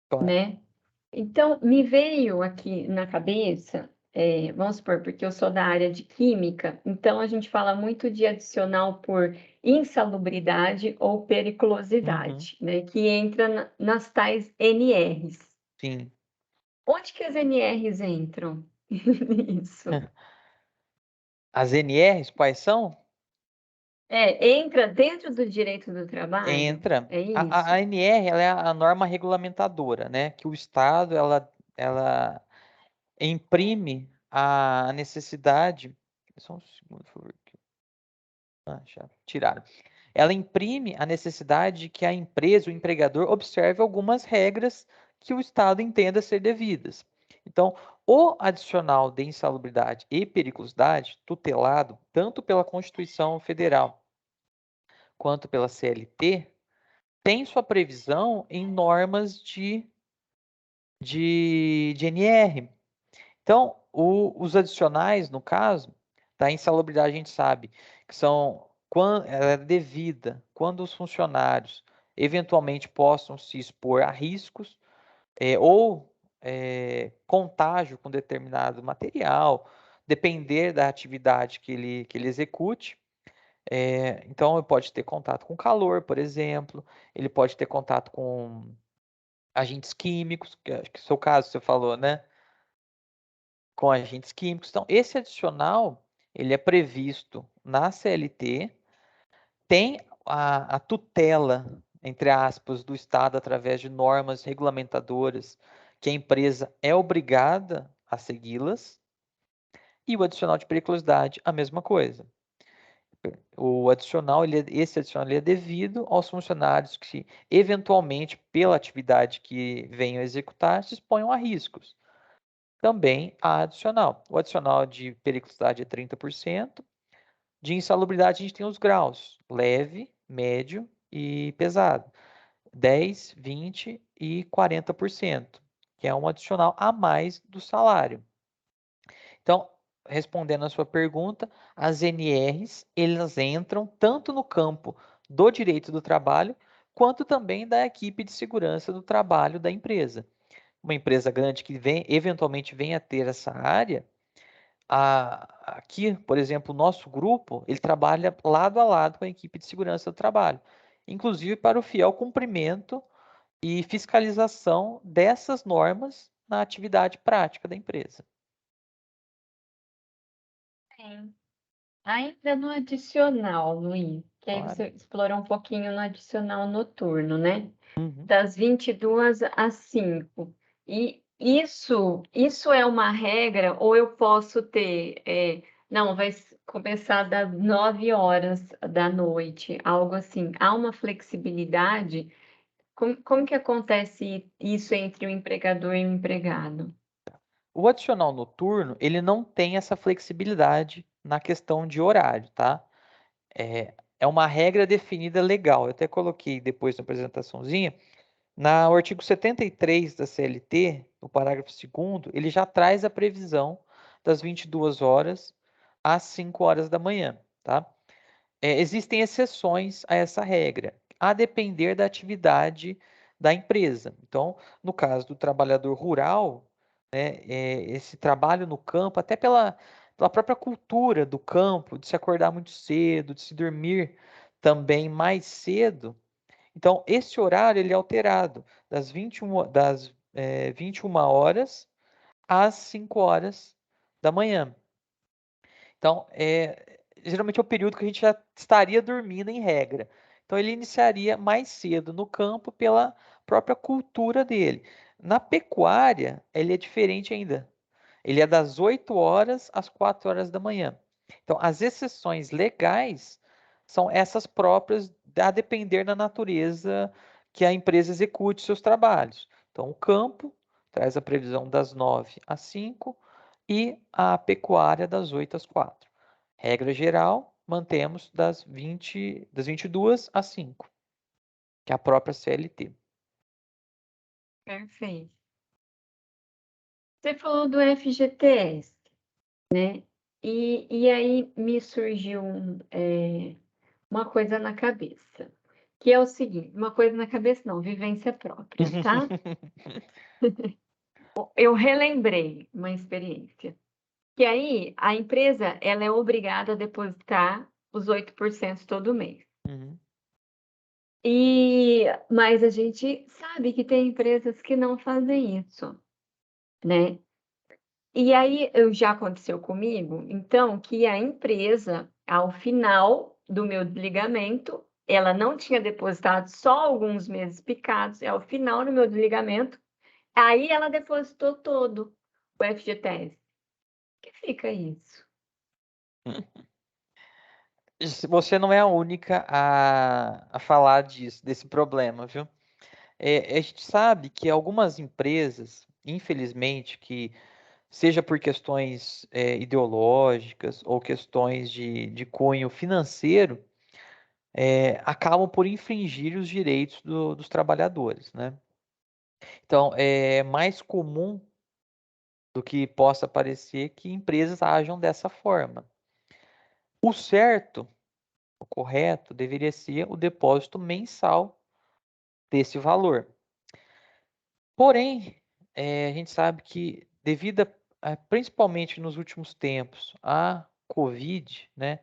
Claro. né? Então, me veio aqui na cabeça, vamos supor, porque eu sou da área de química, então a gente fala muito de adicional por insalubridade ou Uhum, periculosidade, né? Que entra nas tais NRs. sim. Onde que as NRs entram nisso? As NRs, quais são? Entra dentro do direito do trabalho? Entra. É A isso? ANR, ela é a norma regulamentadora, né? Que o Estado, ela imprime a necessidade. Só um segundo, por favor. Já tiraram. Ela imprime a necessidade de que a empresa, o empregador, observe algumas regras que o Estado entenda ser devidas. Então, o adicional de insalubridade e periculosidade, tutelado tanto pela Constituição Federal quanto pela CLT, tem sua previsão em normas de NR. Então, os adicionais, no caso, da insalubridade, a gente sabe que são quando ela é devida, quando os funcionários eventualmente possam se expor a riscos ou contágio com determinado material, depender da atividade que ele execute. Então, ele pode ter contato com calor, por exemplo, ele pode ter contato com agentes químicos, que acho que é o seu caso, você falou, né? Com agentes químicos. Então, esse adicional, ele é previsto na CLT, tem a tutela, entre aspas, do Estado através de normas regulamentadoras que a empresa é obrigada a segui-las, e o adicional de periculosidade, a mesma coisa. O adicional, esse adicional ele é devido aos funcionários que, eventualmente, pela atividade que venham a executar, se exponham a riscos. Também a adicional. O adicional de periculosidade é 30%. De insalubridade, a gente tem os graus: leve, médio e pesado. 10, 20 e 40%, que é um adicional a mais do salário. Então, respondendo a sua pergunta, as NRs, elas entram tanto no campo do direito do trabalho, quanto também da equipe de segurança do trabalho da empresa. Uma empresa grande que eventualmente venha a ter essa área, aqui, por exemplo, o nosso grupo, ele trabalha lado a lado com a equipe de segurança do trabalho, inclusive para o fiel cumprimento e fiscalização dessas normas na atividade prática da empresa. Sim. Ainda no adicional, Luiz, que aí Claro. você explorou um pouquinho no adicional noturno, né? Uhum. Das 22 às 5. E isso é uma regra, ou eu posso ter, não, vai começar das 9 horas da noite, algo assim. Há uma flexibilidade? Como que acontece isso entre o empregador e o empregado? O adicional noturno, ele não tem essa flexibilidade na questão de horário, tá? É uma regra definida legal. Eu até coloquei depois na apresentaçãozinha. No artigo 73 da CLT, no parágrafo 2º, ele já traz a previsão das 22 horas às 5 horas da manhã, tá? Existem exceções a essa regra, a depender da atividade da empresa. Então, no caso do trabalhador rural, né, esse trabalho no campo, até pela própria cultura do campo, de se acordar muito cedo, de se dormir também mais cedo, então esse horário ele é alterado das 21 horas às 5 horas da manhã. Então, geralmente é o período que a gente já estaria dormindo em regra. Então, ele iniciaria mais cedo no campo pela própria cultura dele. Na pecuária, ele é diferente ainda. Ele é das 8 horas às 4 horas da manhã. Então, as exceções legais são essas próprias, a depender da natureza que a empresa execute seus trabalhos. Então, o campo traz a previsão das 9 às 5 e a pecuária das 8 às 4. Regra geral, mantemos das 22 às 5, que é a própria CLT. Perfeito. Você falou do FGTS, né? E aí me surgiu uma coisa na cabeça, que é o seguinte, uma coisa na cabeça não, vivência própria, tá? Eu relembrei uma experiência, que aí a empresa ela é obrigada a depositar os 8% todo mês. Uhum. Mas a gente sabe que tem empresas que não fazem isso, né? E aí já aconteceu comigo, então, que a empresa, ao final do meu desligamento, ela não tinha depositado só alguns meses picados, ao final do meu desligamento, aí ela depositou todo o FGTS. Que fica isso? Você não é a única a falar disso, desse problema, viu? A gente sabe que algumas empresas, infelizmente, que seja por questões ideológicas ou questões de cunho financeiro, acabam por infringir os direitos dos trabalhadores, né? Então, é mais comum do que possa parecer que empresas ajam dessa forma. O certo, o correto, deveria ser o depósito mensal desse valor. Porém, a gente sabe que devido principalmente nos últimos tempos, a Covid, né,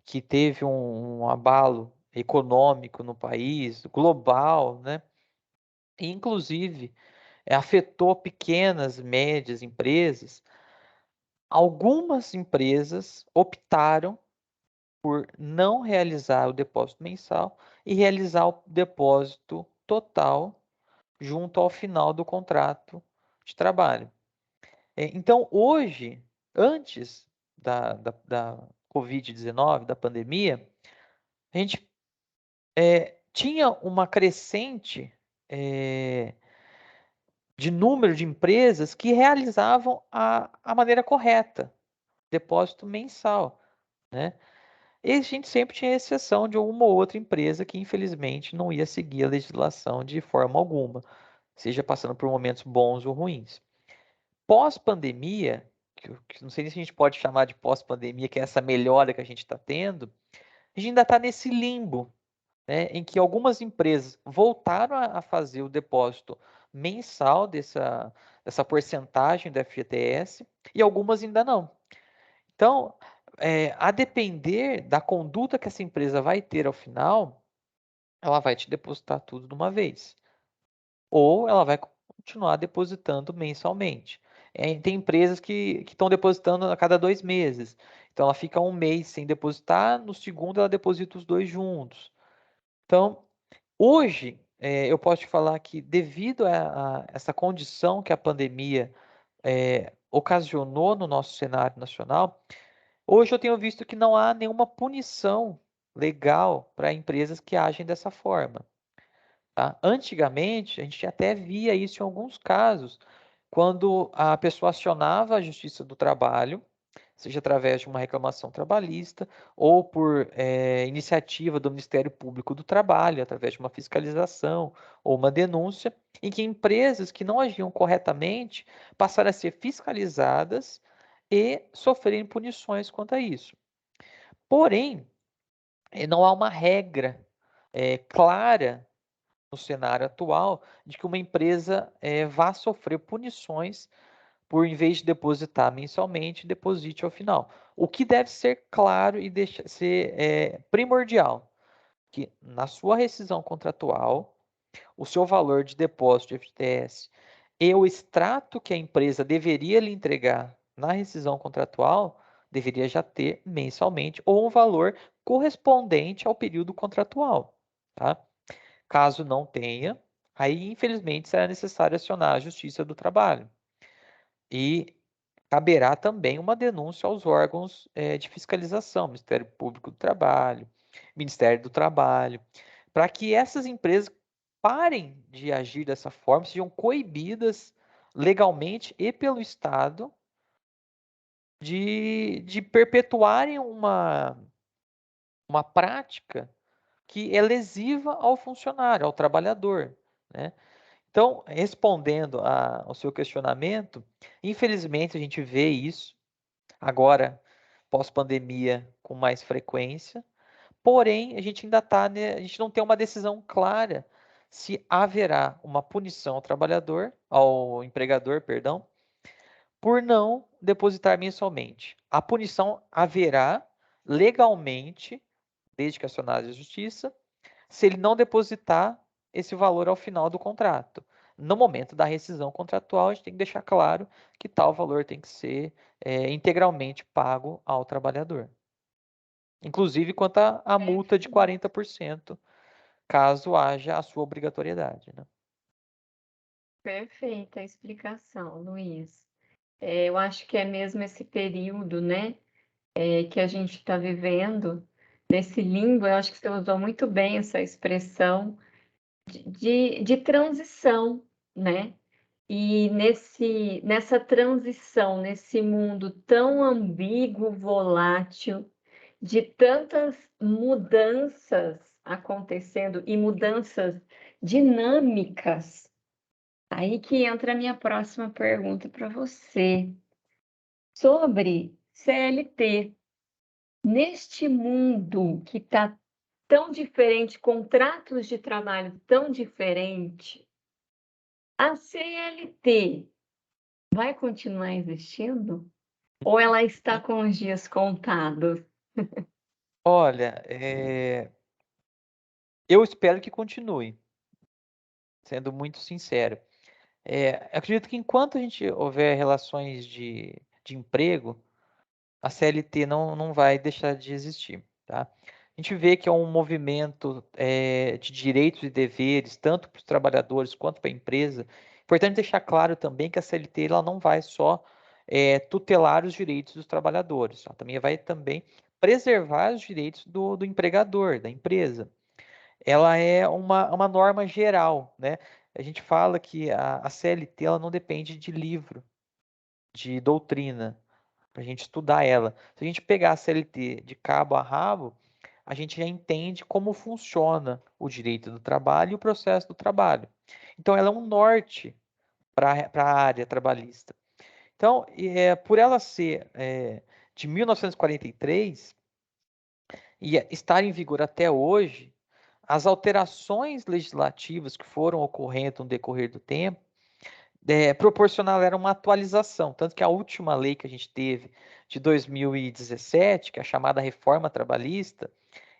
que teve um abalo econômico no país, global, né, e inclusive afetou pequenas, médias empresas, algumas empresas optaram por não realizar o depósito mensal e realizar o depósito total junto ao final do contrato de trabalho. Então, hoje, antes da Covid-19, da pandemia, a gente tinha uma crescente de número de empresas que realizavam a maneira correta, depósito mensal, né? E a gente sempre tinha exceção de uma ou outra empresa que, infelizmente, não ia seguir a legislação de forma alguma, seja passando por momentos bons ou ruins. Pós-pandemia, que não sei nem se a gente pode chamar de pós-pandemia, que é essa melhora que a gente está tendo, a gente ainda está nesse limbo, né, em que algumas empresas voltaram a fazer o depósito mensal dessa porcentagem do FGTS e algumas ainda não. Então, a depender da conduta que essa empresa vai ter ao final, ela vai te depositar tudo de uma vez. ou ela vai continuar depositando mensalmente. Tem empresas que estão depositando a cada 2 meses. Então, ela fica um mês sem depositar, no segundo ela deposita os dois juntos. Então, hoje, eu posso te falar que devido a essa condição que a pandemia ocasionou no nosso cenário nacional, hoje eu tenho visto que não há nenhuma punição legal para empresas que agem dessa forma. Tá? Antigamente, a gente até via isso em alguns casos, quando a pessoa acionava a Justiça do Trabalho, seja através de uma reclamação trabalhista ou por iniciativa do Ministério Público do Trabalho, através de uma fiscalização ou uma denúncia, em que empresas que não agiam corretamente passaram a ser fiscalizadas e sofrerem punições quanto a isso. Porém, não há uma regra clara no cenário atual de que uma empresa vá sofrer punições por, em vez de depositar mensalmente, deposite ao final. O que deve ser claro e ser primordial, que na sua rescisão contratual, o seu valor de depósito de FGTS e o extrato que a empresa deveria lhe entregar na rescisão contratual deveria já ter mensalmente ou um valor correspondente ao período contratual, tá? Caso não tenha, aí infelizmente será necessário acionar a Justiça do Trabalho. E caberá também uma denúncia aos órgãos de fiscalização, Ministério Público do Trabalho, Ministério do Trabalho, para que essas empresas parem de agir dessa forma, sejam coibidas legalmente e pelo Estado de perpetuarem uma prática que é lesiva ao funcionário, ao trabalhador, né? Então, respondendo ao seu questionamento, infelizmente a gente vê isso agora, pós-pandemia, com mais frequência, porém a gente ainda está, né, a gente não tem uma decisão clara se haverá uma punição ao trabalhador, ao empregador, perdão, por não depositar mensalmente. A punição haverá legalmente, desde que acionada a justiça, se ele não depositar esse valor ao final do contrato. No momento da rescisão contratual, a gente tem que deixar claro que tal valor tem que ser integralmente pago ao trabalhador. Inclusive quanto à multa de 40%, caso haja a sua obrigatoriedade, né? Perfeita a explicação, Luiz. Eu acho que é mesmo esse período, né, que a gente está vivendo, nesse limbo, eu acho que você usou muito bem essa expressão de transição, né? E nessa transição, nesse mundo tão ambíguo, volátil, de tantas mudanças acontecendo e mudanças dinâmicas, aí que entra a minha próxima pergunta para você sobre CLT. Neste mundo que está tão diferente, contratos de trabalho tão diferente, a CLT vai continuar existindo? Ou ela está com os dias contados? Olha, eu espero que continue, sendo muito sincero. Acredito que enquanto a gente houver relações de emprego, a CLT não vai deixar de existir, tá? A gente vê que é um movimento de direitos e deveres, tanto para os trabalhadores quanto para a empresa. Importante deixar claro também que a CLT ela não vai só tutelar os direitos dos trabalhadores, ela também vai também preservar os direitos do empregador, da empresa. Ela é uma norma geral, né? A gente fala que a CLT ela não depende de livro, de doutrina para a gente estudar ela. Se a gente pegar a CLT de cabo a rabo, a gente já entende como funciona o direito do trabalho e o processo do trabalho. Então, ela é um norte para a área trabalhista. Então, por ela ser de 1943 e estar em vigor até hoje, as alterações legislativas que foram ocorrendo no decorrer do tempo proporcionaram uma atualização, tanto que a última lei que a gente teve de 2017, que é a chamada reforma trabalhista,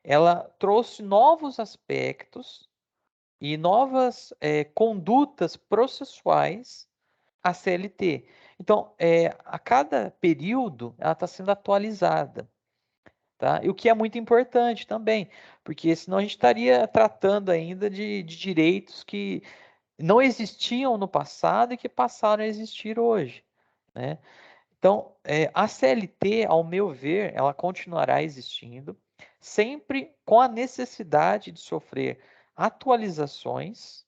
ela trouxe novos aspectos e novas condutas processuais à CLT. Então, a cada período, ela está sendo atualizada. Tá? E o que é muito importante também, porque senão a gente estaria tratando ainda de direitos que não existiam no passado e que passaram a existir hoje, né? Então, a CLT, ao meu ver, ela continuará existindo, sempre com a necessidade de sofrer atualizações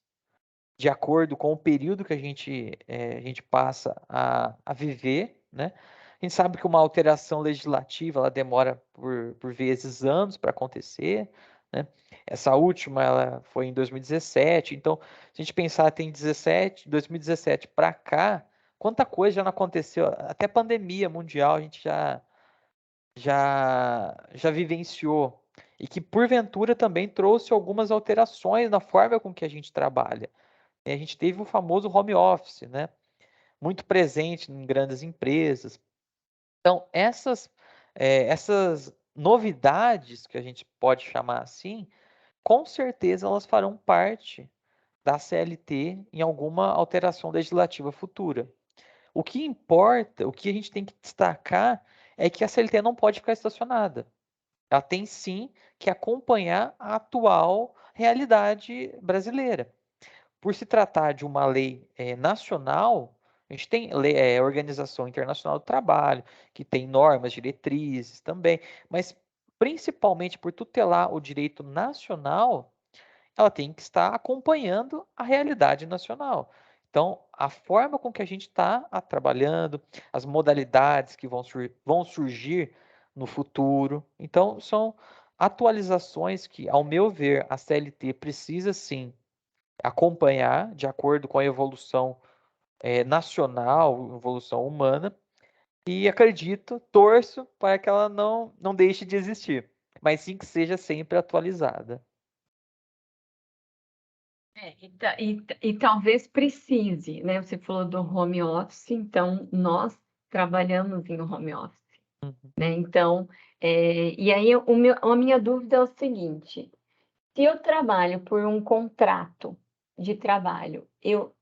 de acordo com o período que a gente passa a viver, né? A gente sabe que uma alteração legislativa ela demora por vezes anos para acontecer, né? Essa última ela foi em 2017, então se a gente pensar tem 2017 para cá, quanta coisa já não aconteceu, até pandemia mundial a gente já vivenciou e que porventura também trouxe algumas alterações na forma com que a gente trabalha. E a gente teve o famoso home office, né? Muito presente em grandes empresas. Então, essas novidades, que a gente pode chamar assim, com certeza elas farão parte da CLT em alguma alteração legislativa futura. O que importa, o que a gente tem que destacar é que a CLT não pode ficar estacionada. Ela tem sim que acompanhar a atual realidade brasileira. Por se tratar de uma lei nacional, a gente tem Organização Internacional do Trabalho, que tem normas, diretrizes também, mas principalmente por tutelar o direito nacional, ela tem que estar acompanhando a realidade nacional. Então, a forma com que a gente está trabalhando, as modalidades que vão surgir no futuro. Então, são atualizações que, ao meu ver, a CLT precisa sim acompanhar de acordo com a evolução nacional, evolução humana, e acredito, torço para que ela não deixe de existir, mas sim que seja sempre atualizada. E talvez precise, né? Você falou do home office, então nós trabalhamos em home office, Uhum. né? Então, e aí a minha dúvida é o seguinte: se eu trabalho por um contrato de trabalho, eu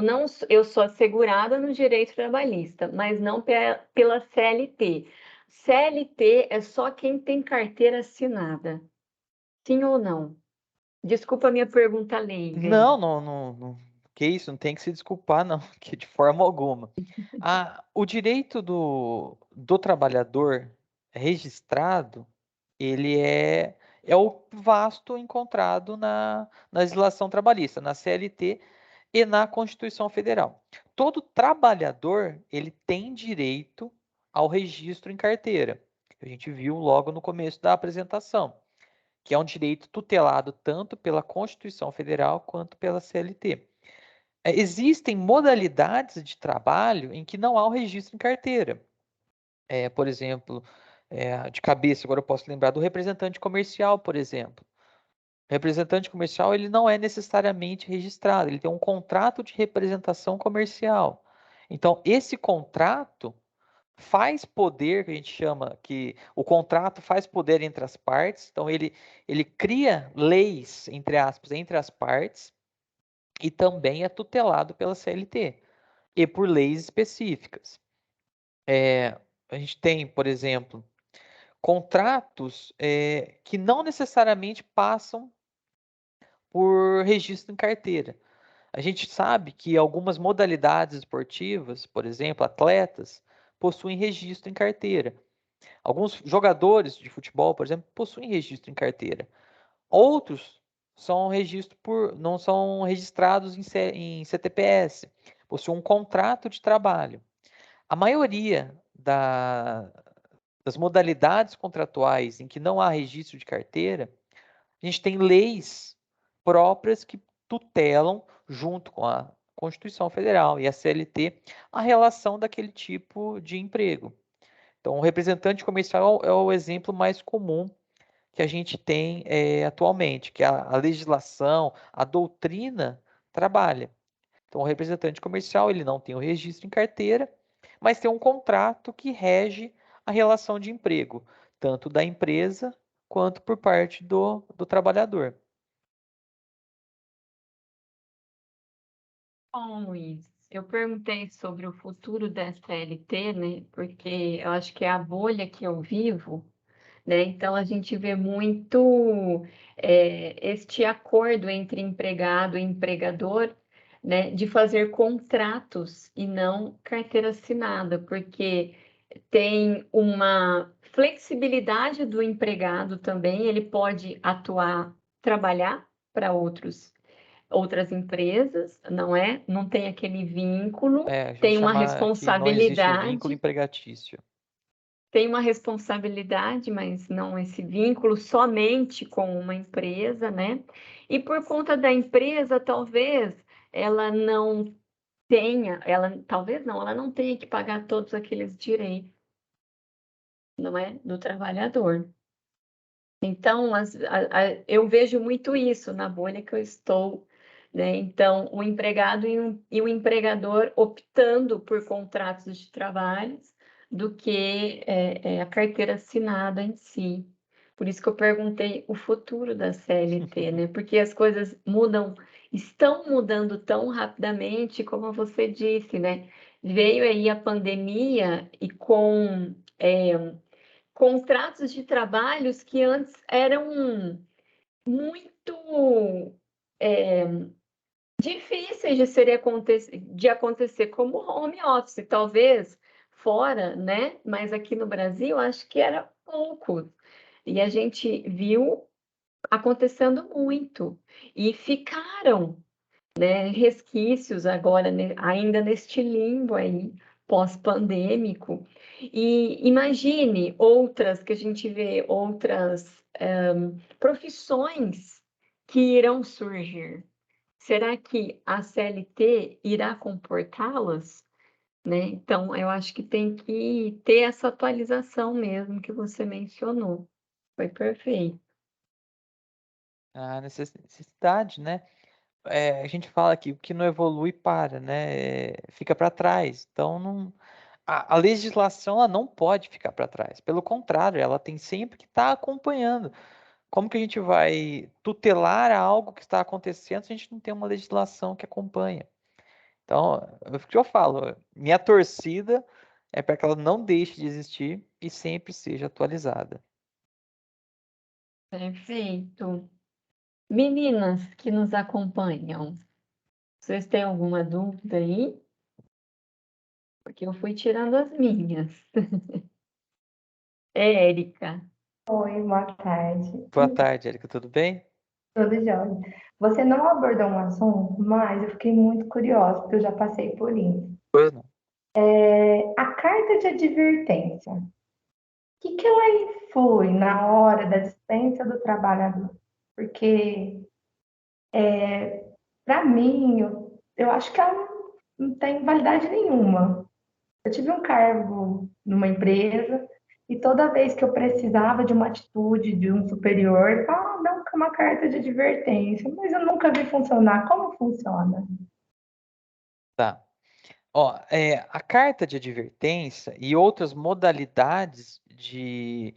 não eu sou assegurada no direito trabalhista, mas não pela CLT. CLT é só quem tem carteira assinada, sim ou não? Desculpa a minha pergunta leiga aí. Que isso, não tem que se desculpar, não, que de forma alguma. O direito do trabalhador registrado, ele é o vasto encontrado na legislação trabalhista, na CLT e na Constituição Federal. Todo trabalhador, ele tem direito ao registro em carteira. A gente viu logo no começo da apresentação, que é um direito tutelado tanto pela Constituição Federal quanto pela CLT. Existem modalidades de trabalho em que não há o registro em carteira. Por exemplo, de cabeça, agora eu posso lembrar do representante comercial, por exemplo. O representante comercial ele não é necessariamente registrado, ele tem um contrato de representação comercial. Então, esse contrato faz poder, que a gente chama que o contrato faz poder entre as partes, então ele cria leis, entre aspas, entre as partes, e também é tutelado pela CLT e por leis específicas. A gente tem, por exemplo, contratos que não necessariamente passam por registro em carteira. A gente sabe que algumas modalidades esportivas, por exemplo, atletas, possuem registro em carteira. Alguns jogadores de futebol, por exemplo, possuem registro em carteira. Outros não são registrados em CTPS, possuem um contrato de trabalho. A maioria das modalidades contratuais em que não há registro de carteira, a gente tem leis próprias que tutelam, junto com a Constituição Federal e a CLT, a relação daquele tipo de emprego. Então, o representante comercial é o exemplo mais comum que a gente tem atualmente, que a legislação, a doutrina trabalha. Então, o representante comercial ele não tem o registro em carteira, mas tem um contrato que rege a relação de emprego, tanto da empresa quanto por parte do trabalhador. Bom, Luiz, eu perguntei sobre o futuro da CLT, né? Porque eu acho que é a bolha que eu vivo, né? Então a gente vê muito este acordo entre empregado e empregador, né? De fazer contratos e não carteira assinada, porque tem uma flexibilidade do empregado também, ele pode atuar, trabalhar para outras empresas, não é? Não tem aquele vínculo, A gente chama que não existe o vínculo empregatício. tem uma responsabilidade, mas não esse vínculo somente com uma empresa, né? E por conta da empresa, talvez ela não tenha, talvez não, ela não tenha que pagar todos aqueles direitos, não é? Do trabalhador. Então, eu vejo muito isso na bolha que eu estou, né? Então, o empregado e o empregador optando por contratos de trabalho do que a carteira assinada em si. Por isso que eu perguntei o futuro da CLT, né? Porque as coisas mudam, estão mudando tão rapidamente, como você disse, né? Veio aí a pandemia e com contratos de trabalhos que antes eram muito difíceis de acontecer, como home office, talvez fora, né? Mas aqui no Brasil, acho que era pouco. E a gente viu acontecendo muito. E ficaram, né, resquícios agora, né, ainda neste limbo aí, pós-pandêmico. E imagine outras que a gente vê, outras profissões que irão surgir. Será que a CLT irá comportá-las? Né? Então, eu acho que tem que ter essa atualização mesmo que você mencionou. Foi perfeito. A necessidade, né? A gente fala que o que não evolui para, né? Fica para trás. Então, não, a legislação ela não pode ficar para trás. Pelo contrário, ela tem sempre que estar acompanhando. Como que a gente vai tutelar algo que está acontecendo se a gente não tem uma legislação que acompanha? Então, é o que eu falo, minha torcida é para que ela não deixe de existir e sempre seja atualizada. Perfeito. Meninas que nos acompanham, vocês têm alguma dúvida aí? Porque eu fui tirando as minhas. Érica. Oi, boa tarde. Boa tarde, Erika, tudo bem? Tudo jóia. Você não abordou um assunto, mas eu fiquei muito curiosa, porque eu já passei por isso. Pois não. A carta de advertência, o que ela influi na hora da dispensa do trabalhador? Porque, para mim, eu acho que ela não tem validade nenhuma. Eu tive um cargo numa empresa e toda vez que eu precisava de uma atitude de um superior, dá uma carta de advertência, mas eu nunca vi funcionar. Como funciona? Tá. Ó, a carta de advertência e outras modalidades de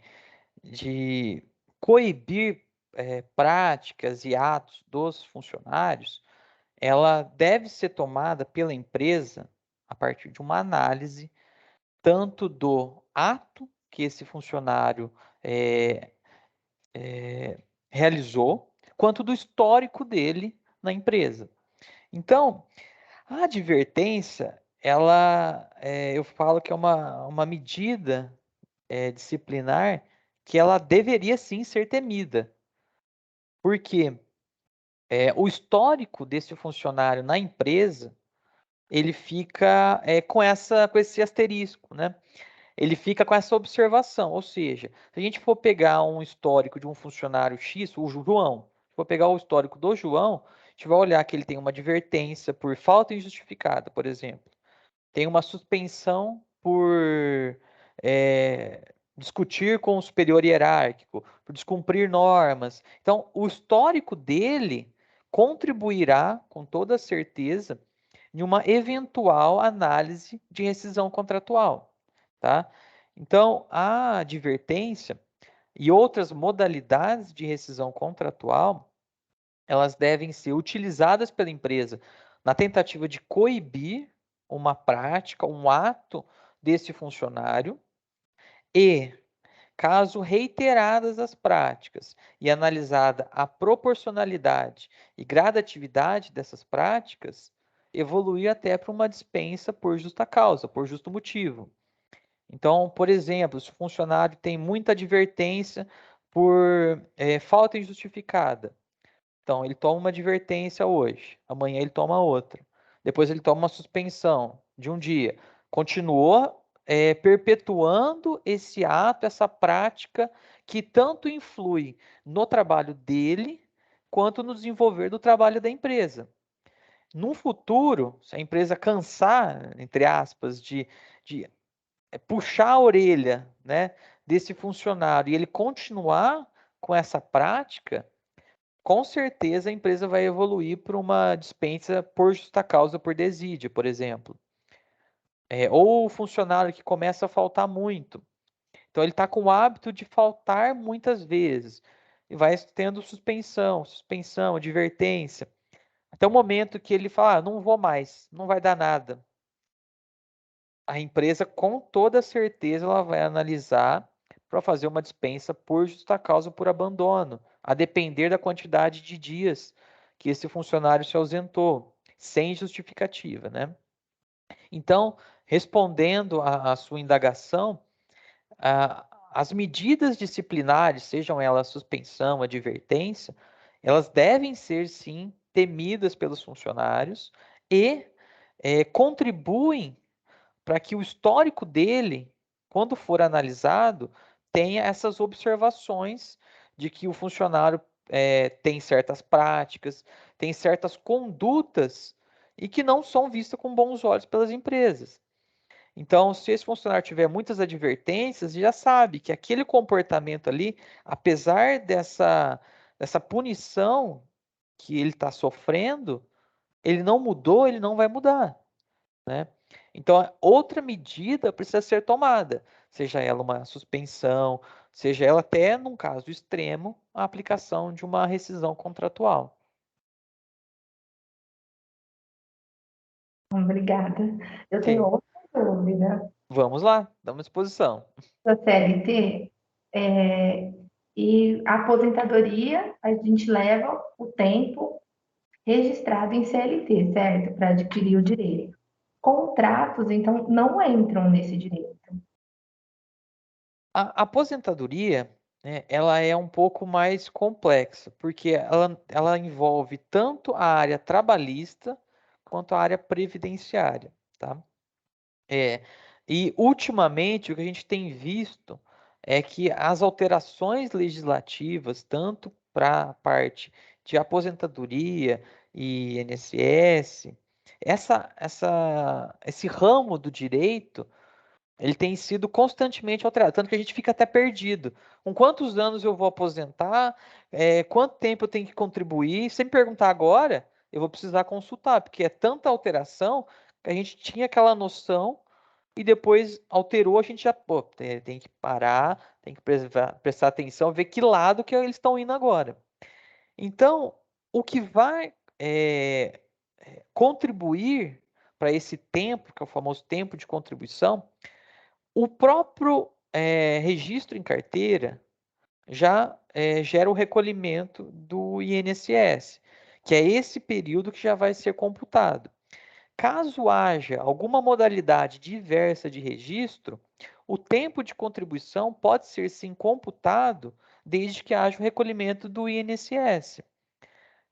coibir práticas e atos dos funcionários, ela deve ser tomada pela empresa a partir de uma análise tanto do ato que esse funcionário eh, realizou, quanto do histórico dele na empresa. Então, a advertência, eu falo que é uma medida disciplinar que ela deveria sim ser temida, porque o histórico desse funcionário na empresa, ele fica com esse asterisco, né? Ele fica com essa observação, ou seja, se a gente for pegar um histórico de um funcionário X, o João, se for pegar o histórico do João, a gente vai olhar que ele tem uma advertência por falta injustificada, por exemplo. Tem uma suspensão por discutir com o superior hierárquico, por descumprir normas. Então, o histórico dele contribuirá, com toda certeza, em uma eventual análise de rescisão contratual, tá? Então, a advertência e outras modalidades de rescisão contratual, elas devem ser utilizadas pela empresa na tentativa de coibir uma prática, um ato desse funcionário, e, caso reiteradas as práticas e analisada a proporcionalidade e gradatividade dessas práticas, evoluir até para uma dispensa por justa causa, por justo motivo. Então, por exemplo, se o funcionário tem muita advertência por falta injustificada, então ele toma uma advertência hoje, amanhã ele toma outra, depois ele toma uma suspensão de um dia, continuou perpetuando esse ato, essa prática que tanto influi no trabalho dele quanto no desenvolver do trabalho da empresa. No futuro, se a empresa cansar, entre aspas, de puxar a orelha, né, desse funcionário e ele continuar com essa prática, com certeza a empresa vai evoluir para uma dispensa por justa causa, por desídia, por exemplo. Ou o funcionário que começa a faltar muito. Então ele está com o hábito de faltar muitas vezes. E vai tendo suspensão, advertência. Até o momento que ele fala, não vou mais, não vai dar nada. A empresa, com toda certeza, ela vai analisar para fazer uma dispensa por justa causa, por abandono, a depender da quantidade de dias que esse funcionário se ausentou, sem justificativa, né? Então, respondendo à sua indagação, as medidas disciplinares, sejam elas suspensão, advertência, elas devem ser, sim, temidas pelos funcionários e contribuem para que o histórico dele, quando for analisado, tenha essas observações de que o funcionário tem certas práticas, tem certas condutas e que não são vistas com bons olhos pelas empresas. Então, se esse funcionário tiver muitas advertências, já sabe que aquele comportamento ali, apesar dessa punição que ele está sofrendo, ele não mudou, ele não vai mudar, né? Então, outra medida precisa ser tomada, seja ela uma suspensão, seja ela até, num caso extremo, a aplicação de uma rescisão contratual. Obrigada. Eu tenho Ok, outra dúvida. vamos lá, damos disposição. Da CLT, e a aposentadoria, a gente leva o tempo registrado em CLT, certo? Para adquirir o direito. Contratos, então, não entram nesse direito. A aposentadoria, né, ela é um pouco mais complexa, porque ela envolve tanto a área trabalhista quanto a área previdenciária, tá? E ultimamente o que a gente tem visto é que as alterações legislativas, tanto para a parte de aposentadoria e INSS, esse ramo do direito ele tem sido constantemente alterado, tanto que a gente fica até perdido. Com quantos anos eu vou aposentar? Quanto tempo eu tenho que contribuir? Se me perguntar agora, eu vou precisar consultar, porque é tanta alteração que a gente tinha aquela noção e depois alterou, a gente já tem que parar, tem que prestar atenção, ver que lado que eles estão indo agora. Então, o que vai contribuir para esse tempo, que é o famoso tempo de contribuição, o próprio registro em carteira já gera o recolhimento do INSS, que é esse período que já vai ser computado. Caso haja alguma modalidade diversa de registro, o tempo de contribuição pode ser sim computado desde que haja o recolhimento do INSS.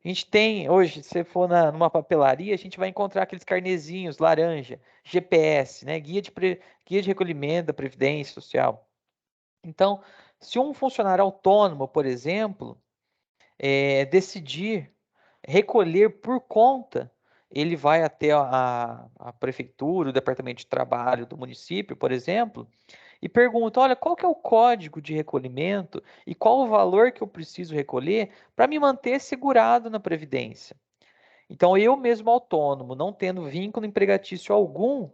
A gente tem, hoje, se você for numa papelaria, a gente vai encontrar aqueles carnezinhos laranja, GPS, né? Guia de recolhimento da Previdência Social. Então, se um funcionário autônomo, por exemplo, decidir recolher por conta, ele vai até a prefeitura, o departamento de trabalho do município, por exemplo, e pergunta: olha, qual que é o código de recolhimento e qual o valor que eu preciso recolher para me manter segurado na Previdência? Então, eu mesmo autônomo, não tendo vínculo empregatício algum,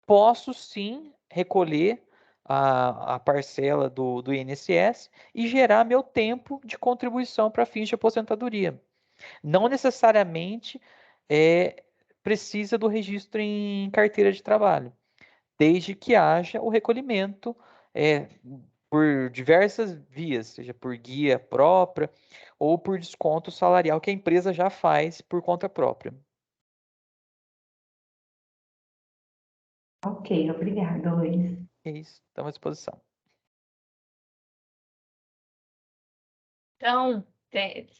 posso sim recolher a parcela do INSS e gerar meu tempo de contribuição para fins de aposentadoria. Não necessariamente precisa do registro em carteira de trabalho, desde que haja o recolhimento por diversas vias, seja por guia própria ou por desconto salarial que a empresa já faz por conta própria. Ok, obrigada, Luiz. É isso, estamos à disposição. Então,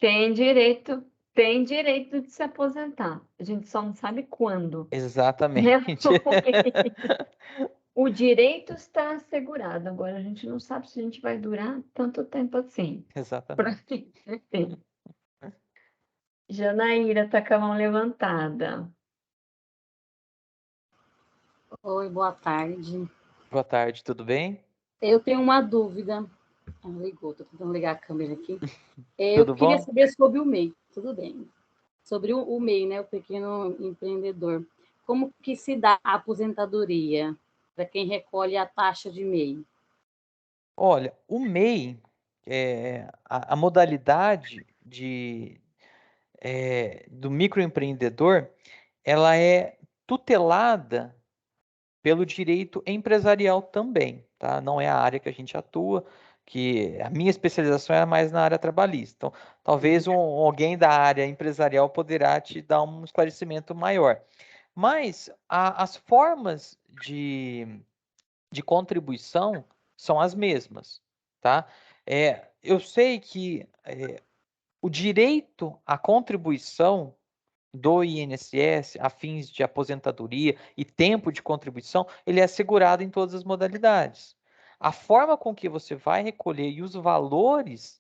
tem direito de se aposentar. A gente só não sabe quando. Exatamente. O direito está assegurado. Agora, a gente não sabe se a gente vai durar tanto tempo assim. Exatamente. Janaíra está com a mão levantada. Oi, boa tarde. Boa tarde, tudo bem? Eu tenho uma dúvida. Ligou, estou tentando ligar a câmera aqui. Eu Tudo queria bom? saber sobre o MEI, tudo bem. Sobre o MEI, né, o pequeno empreendedor. Como que se dá a aposentadoria para quem recolhe a taxa de MEI? Olha, o MEI, a modalidade do microempreendedor, ela é tutelada pelo direito empresarial também, tá? Não é a área que a gente atua, que a minha especialização é mais na área trabalhista. Então, talvez alguém da área empresarial poderá te dar um esclarecimento maior. Mas as formas de contribuição são as mesmas, tá? Eu sei que o direito à contribuição do INSS a fins de aposentadoria e tempo de contribuição, ele é assegurado em todas as modalidades. A forma com que você vai recolher e os valores,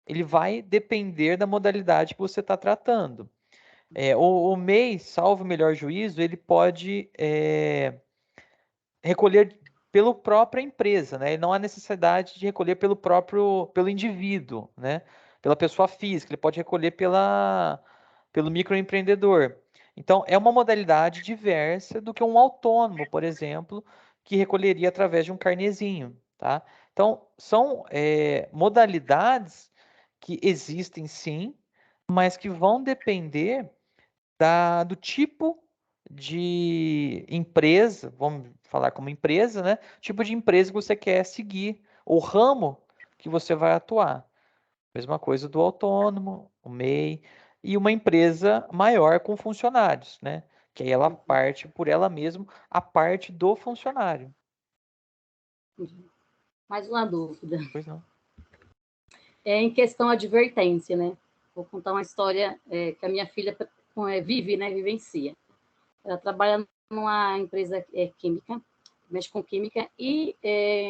ele vai depender da modalidade que você está tratando. O MEI, salvo o melhor juízo, ele pode recolher pela própria empresa, né? E não há necessidade de recolher pelo indivíduo, né? Pela pessoa física, ele pode recolher pelo microempreendedor. Então, é uma modalidade diversa do que um autônomo, por exemplo, que recolheria através de um carnezinho, tá? Então, são modalidades que existem sim, mas que vão depender do tipo de empresa, vamos falar como empresa, né? Tipo de empresa que você quer seguir, o ramo que você vai atuar. Mesma coisa do autônomo, o MEI, e uma empresa maior com funcionários, né? Que aí ela parte por ela mesma a parte do funcionário. Mais uma dúvida. Pois não. Em questão advertência, né? Vou contar uma história que a minha filha vive, né? Vivencia. Ela trabalha numa empresa química, mexe com química, e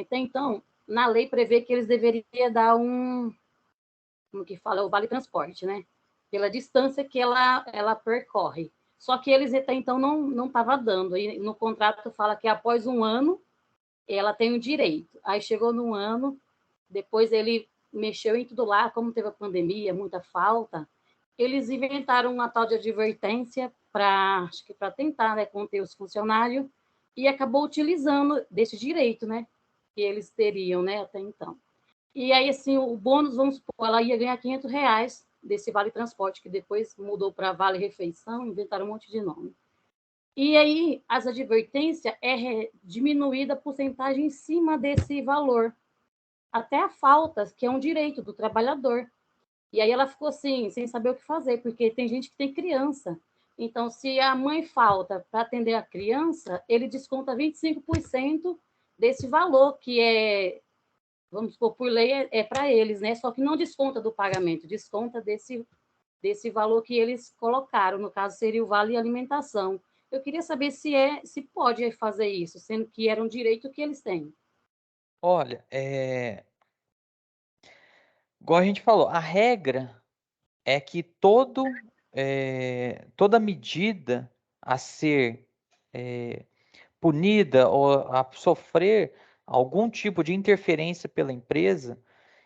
até então, na lei prevê que eles deveriam dar como que fala, o vale transporte, né? Pela distância que ela percorre. Só que eles até então não estavam dando. E no contrato fala que após um ano ela tem o direito. Aí chegou no ano, depois ele mexeu em tudo lá, como teve a pandemia, muita falta, eles inventaram uma tal de advertência acho que para tentar, né, conter os funcionários, e acabou utilizando desse direito, né, que eles teriam, né, até então. E aí, assim, o bônus, vamos supor, ela ia ganhar R$ 500 desse Vale Transporte, que depois mudou para Vale Refeição, inventaram um monte de nome. E aí, as advertências diminuída a porcentagem em cima desse valor, até a falta, que é um direito do trabalhador. E aí ela ficou assim, sem saber o que fazer, porque tem gente que tem criança. Então, se a mãe falta para atender a criança, ele desconta 25% desse valor, que vamos supor, por lei é para eles, né? Só que não desconta do pagamento, desconta desse valor que eles colocaram, no caso seria o vale alimentação. Eu queria saber se pode fazer isso, sendo que era um direito que eles têm. Olha, igual a gente falou, a regra é que toda medida a ser punida ou a sofrer algum tipo de interferência pela empresa,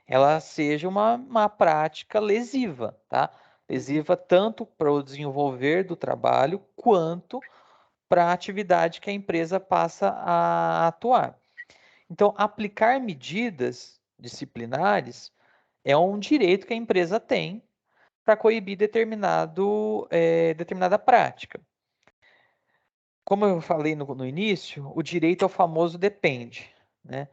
ela seja uma prática lesiva, tá? Lesiva tanto para o desenvolver do trabalho quanto para a atividade que a empresa passa a atuar. Então, aplicar medidas disciplinares é um direito que a empresa tem para coibir determinada prática. como eu falei no início, o direito é o famoso depende, né?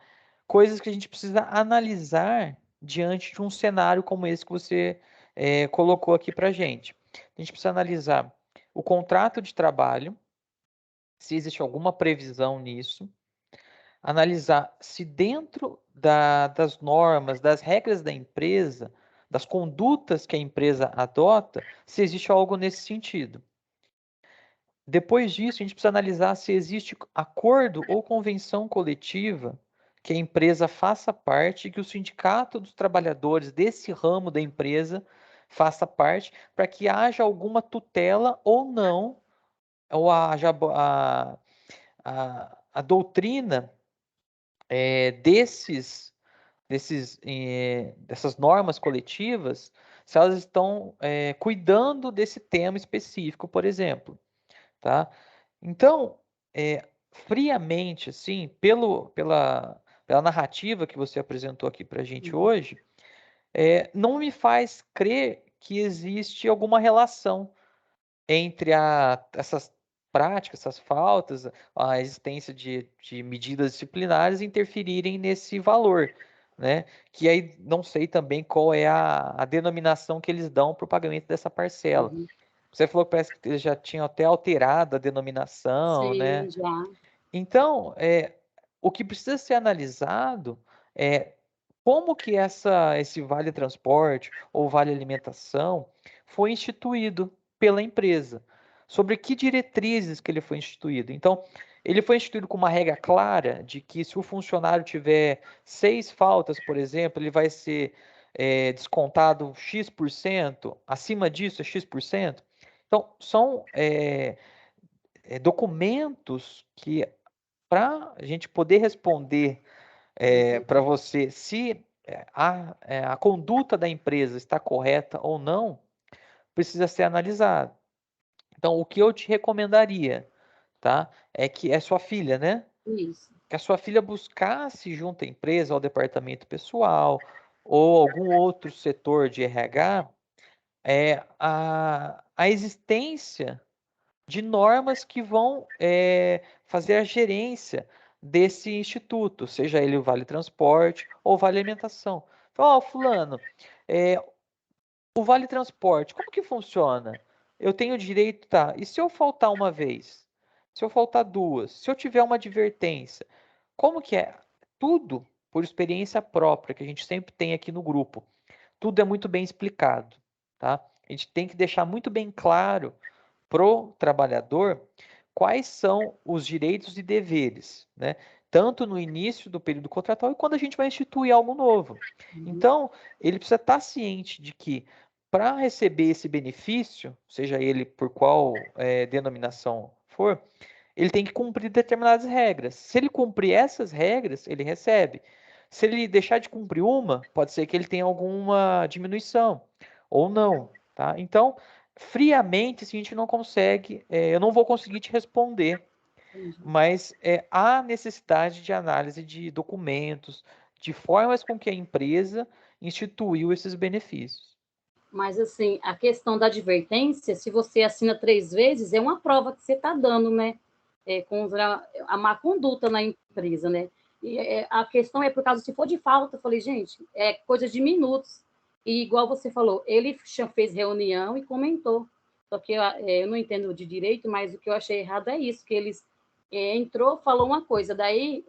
Coisas que a gente precisa analisar diante de um cenário como esse que você colocou aqui para gente. A gente precisa analisar o contrato de trabalho, se existe alguma previsão nisso, analisar se dentro das normas, das regras da empresa, das condutas que a empresa adota, se existe algo nesse sentido. Depois disso, a gente precisa analisar se existe acordo ou convenção coletiva que a empresa faça parte e que o sindicato dos trabalhadores desse ramo da empresa faça parte, para que haja alguma tutela ou não, ou haja a doutrina dessas normas coletivas, se elas estão cuidando desse tema específico, por exemplo, tá? Então, friamente, assim, pela narrativa que você apresentou aqui para a gente hoje, não me faz crer que existe alguma relação entre essas práticas, essas faltas, a existência de medidas disciplinares interferirem nesse valor, né? Que aí não sei também qual é a denominação que eles dão para o pagamento dessa parcela. Você falou que parece que eles já tinham até alterado a denominação, né? Sim, já. Então, o que precisa ser analisado é como que esse vale transporte ou vale alimentação foi instituído pela empresa, sobre que diretrizes que ele foi instituído. Então, ele foi instituído com uma regra clara de que se o funcionário tiver 6 faltas, por exemplo, ele vai ser descontado X%, acima disso é X%. Então, são documentos que, para a gente poder responder para você se a conduta da empresa está correta ou não, precisa ser analisado. Então, o que eu te recomendaria, tá? É que é sua filha, né? Isso. Que a sua filha buscasse junto à empresa, ao departamento pessoal ou algum outro setor de RH, a existência de normas que vão fazer a gerência desse instituto, seja ele o Vale Transporte ou Vale Alimentação. Então, fulano, o Vale Transporte, como que funciona? Eu tenho direito, tá? E se eu faltar uma vez? Se eu faltar duas? Se eu tiver uma advertência? Como que é? Tudo por experiência própria, que a gente sempre tem aqui no grupo. Tudo é muito bem explicado, tá? A gente tem que deixar muito bem claro pro trabalhador quais são os direitos e deveres, né? Tanto no início do período contratual e quando a gente vai instituir algo novo. Então, ele precisa estar ciente de que para receber esse benefício, seja ele por qual denominação for, ele tem que cumprir determinadas regras. Se ele cumprir essas regras, ele recebe. Se ele deixar de cumprir uma, pode ser que ele tenha alguma diminuição ou não, tá? Então, friamente, assim, a gente não consegue, eu não vou conseguir te responder, mas há necessidade de análise de documentos, de formas com que a empresa instituiu esses benefícios. Mas, assim, a questão da advertência, se você assina 3 vezes, é uma prova que você está dando, né? Contra a má conduta na empresa, né? E a questão é, por causa, se for de falta, eu falei, gente, é coisa de minutos. E, igual você falou, ele fez reunião e comentou. Só que eu não entendo de direito, mas o que eu achei errado é isso, que eles entrou, falou uma coisa, daí,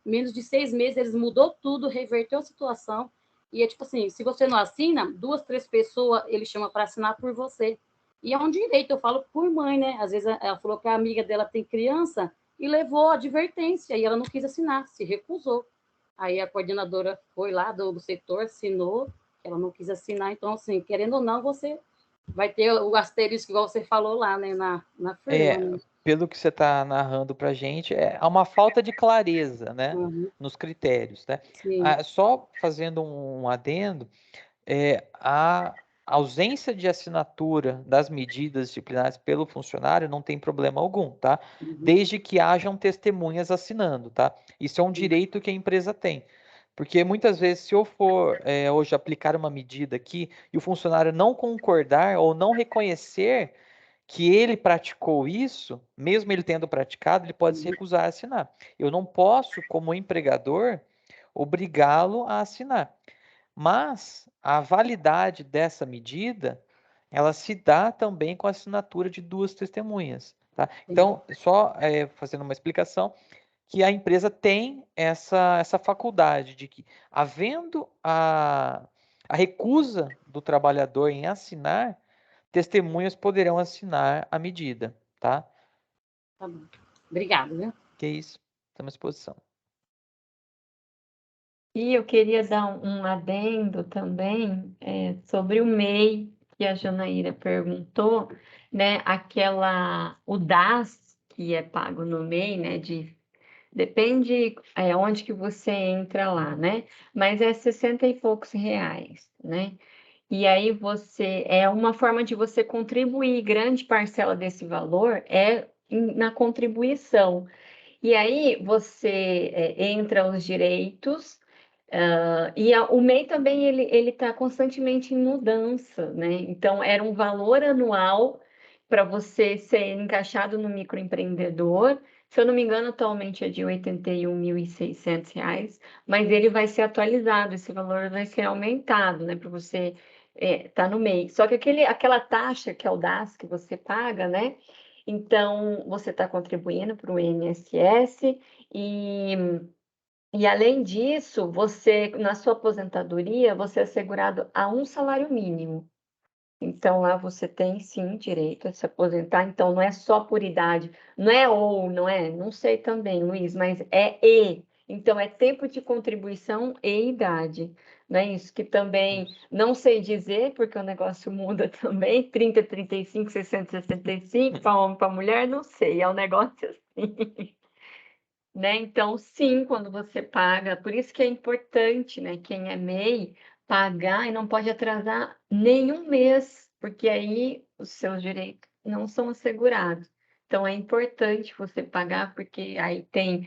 menos de 6 meses, eles mudou tudo, reverteu a situação. E é tipo assim, se você não assina, 2, 3 pessoas ele chama para assinar por você. E é um direito, eu falo por mãe, né? Às vezes ela falou que a amiga dela tem criança e levou a advertência e ela não quis assinar, se recusou. Aí a coordenadora foi lá do setor, assinou, ela não quis assinar. Então, assim, querendo ou não, você vai ter o asterisco, igual você falou lá, né? Na firma, né? Pelo que você está narrando para a gente, há uma falta de clareza, né, nos critérios, né? Só fazendo um adendo, a ausência de assinatura das medidas disciplinares pelo funcionário não tem problema algum, tá? Desde que hajam testemunhas assinando, tá? Isso é um direito que a empresa tem. Porque muitas vezes, se eu for hoje aplicar uma medida aqui e o funcionário não concordar ou não reconhecer que ele praticou isso, mesmo ele tendo praticado, ele pode se recusar a assinar. Eu não posso, como empregador, obrigá-lo a assinar. Mas a validade dessa medida, ela se dá também com a assinatura de 2 testemunhas. Tá? Então, só fazendo uma explicação, que a empresa tem essa faculdade de que, havendo a recusa do trabalhador em assinar, testemunhas poderão assinar a medida, tá? Tá bom. Obrigada, viu? Que é isso, estamos à disposição. E eu queria dar um adendo também sobre o MEI, que a Janaíra perguntou, né? O DAS, que é pago no MEI, né? Depende onde que você entra lá, né? Mas é 60 e poucos reais, né? E aí é uma forma de você contribuir, grande parcela desse valor na contribuição. E aí você entra os direitos, o MEI também ele está constantemente em mudança, né? Então era um valor anual para você ser encaixado no microempreendedor. Se eu não me engano, atualmente é de R$ 81.600, mas ele vai ser atualizado, esse valor vai ser aumentado, né? Para você estar no MEI. Só que aquela taxa que é o DAS que você paga, né? Então, você está contribuindo para o INSS e além disso, na sua aposentadoria, você é assegurado a um salário mínimo. Então, lá você tem, sim, direito a se aposentar. Então, não é só por idade, não é ou, não é? Não sei também, Luiz, mas é e. Então, é tempo de contribuição e idade. Não é isso que também não sei dizer, porque o negócio muda também. 30, 35, 60, 65, para homem, para mulher, não sei. É um negócio assim. Né? Então, sim, quando você paga, por isso que é importante, né, quem é MEI, pagar e não pode atrasar nenhum mês, porque aí os seus direitos não são assegurados. Então, é importante você pagar, porque aí tem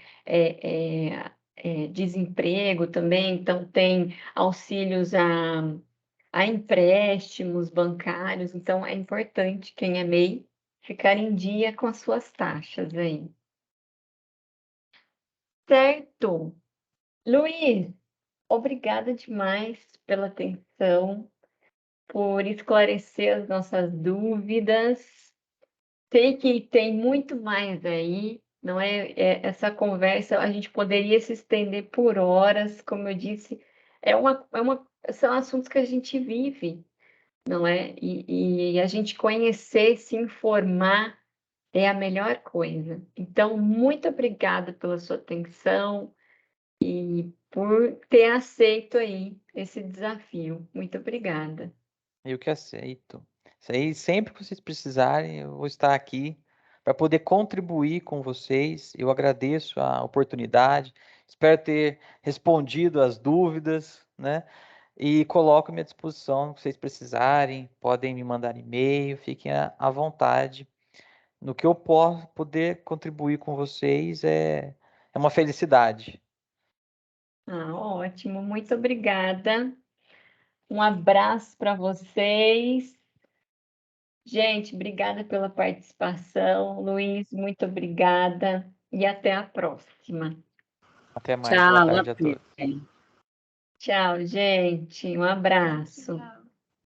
desemprego também, então tem auxílios a empréstimos bancários, então é importante quem é MEI ficar em dia com as suas taxas aí. Certo. Luiz, obrigada demais pela atenção, por esclarecer as nossas dúvidas. Sei que tem muito mais aí, não é? Essa conversa a gente poderia se estender por horas, como eu disse, são assuntos que a gente vive, não é? E a gente conhecer, se informar é a melhor coisa. Então, muito obrigada pela sua atenção e por ter aceito aí esse desafio. Muito obrigada. Eu que aceito. Isso aí, sempre que vocês precisarem, eu vou estar aqui para poder contribuir com vocês. Eu agradeço a oportunidade, espero ter respondido as dúvidas, né? E coloco à minha disposição, se vocês precisarem, podem me mandar e-mail, fiquem à vontade. No que eu posso poder contribuir com vocês é uma felicidade. Ótimo, muito obrigada. Um abraço para vocês. Gente, obrigada pela participação. Luiz, muito obrigada e até a próxima. Até mais, boa Tchau, tarde a até. todos. Tchau, gente. Um abraço.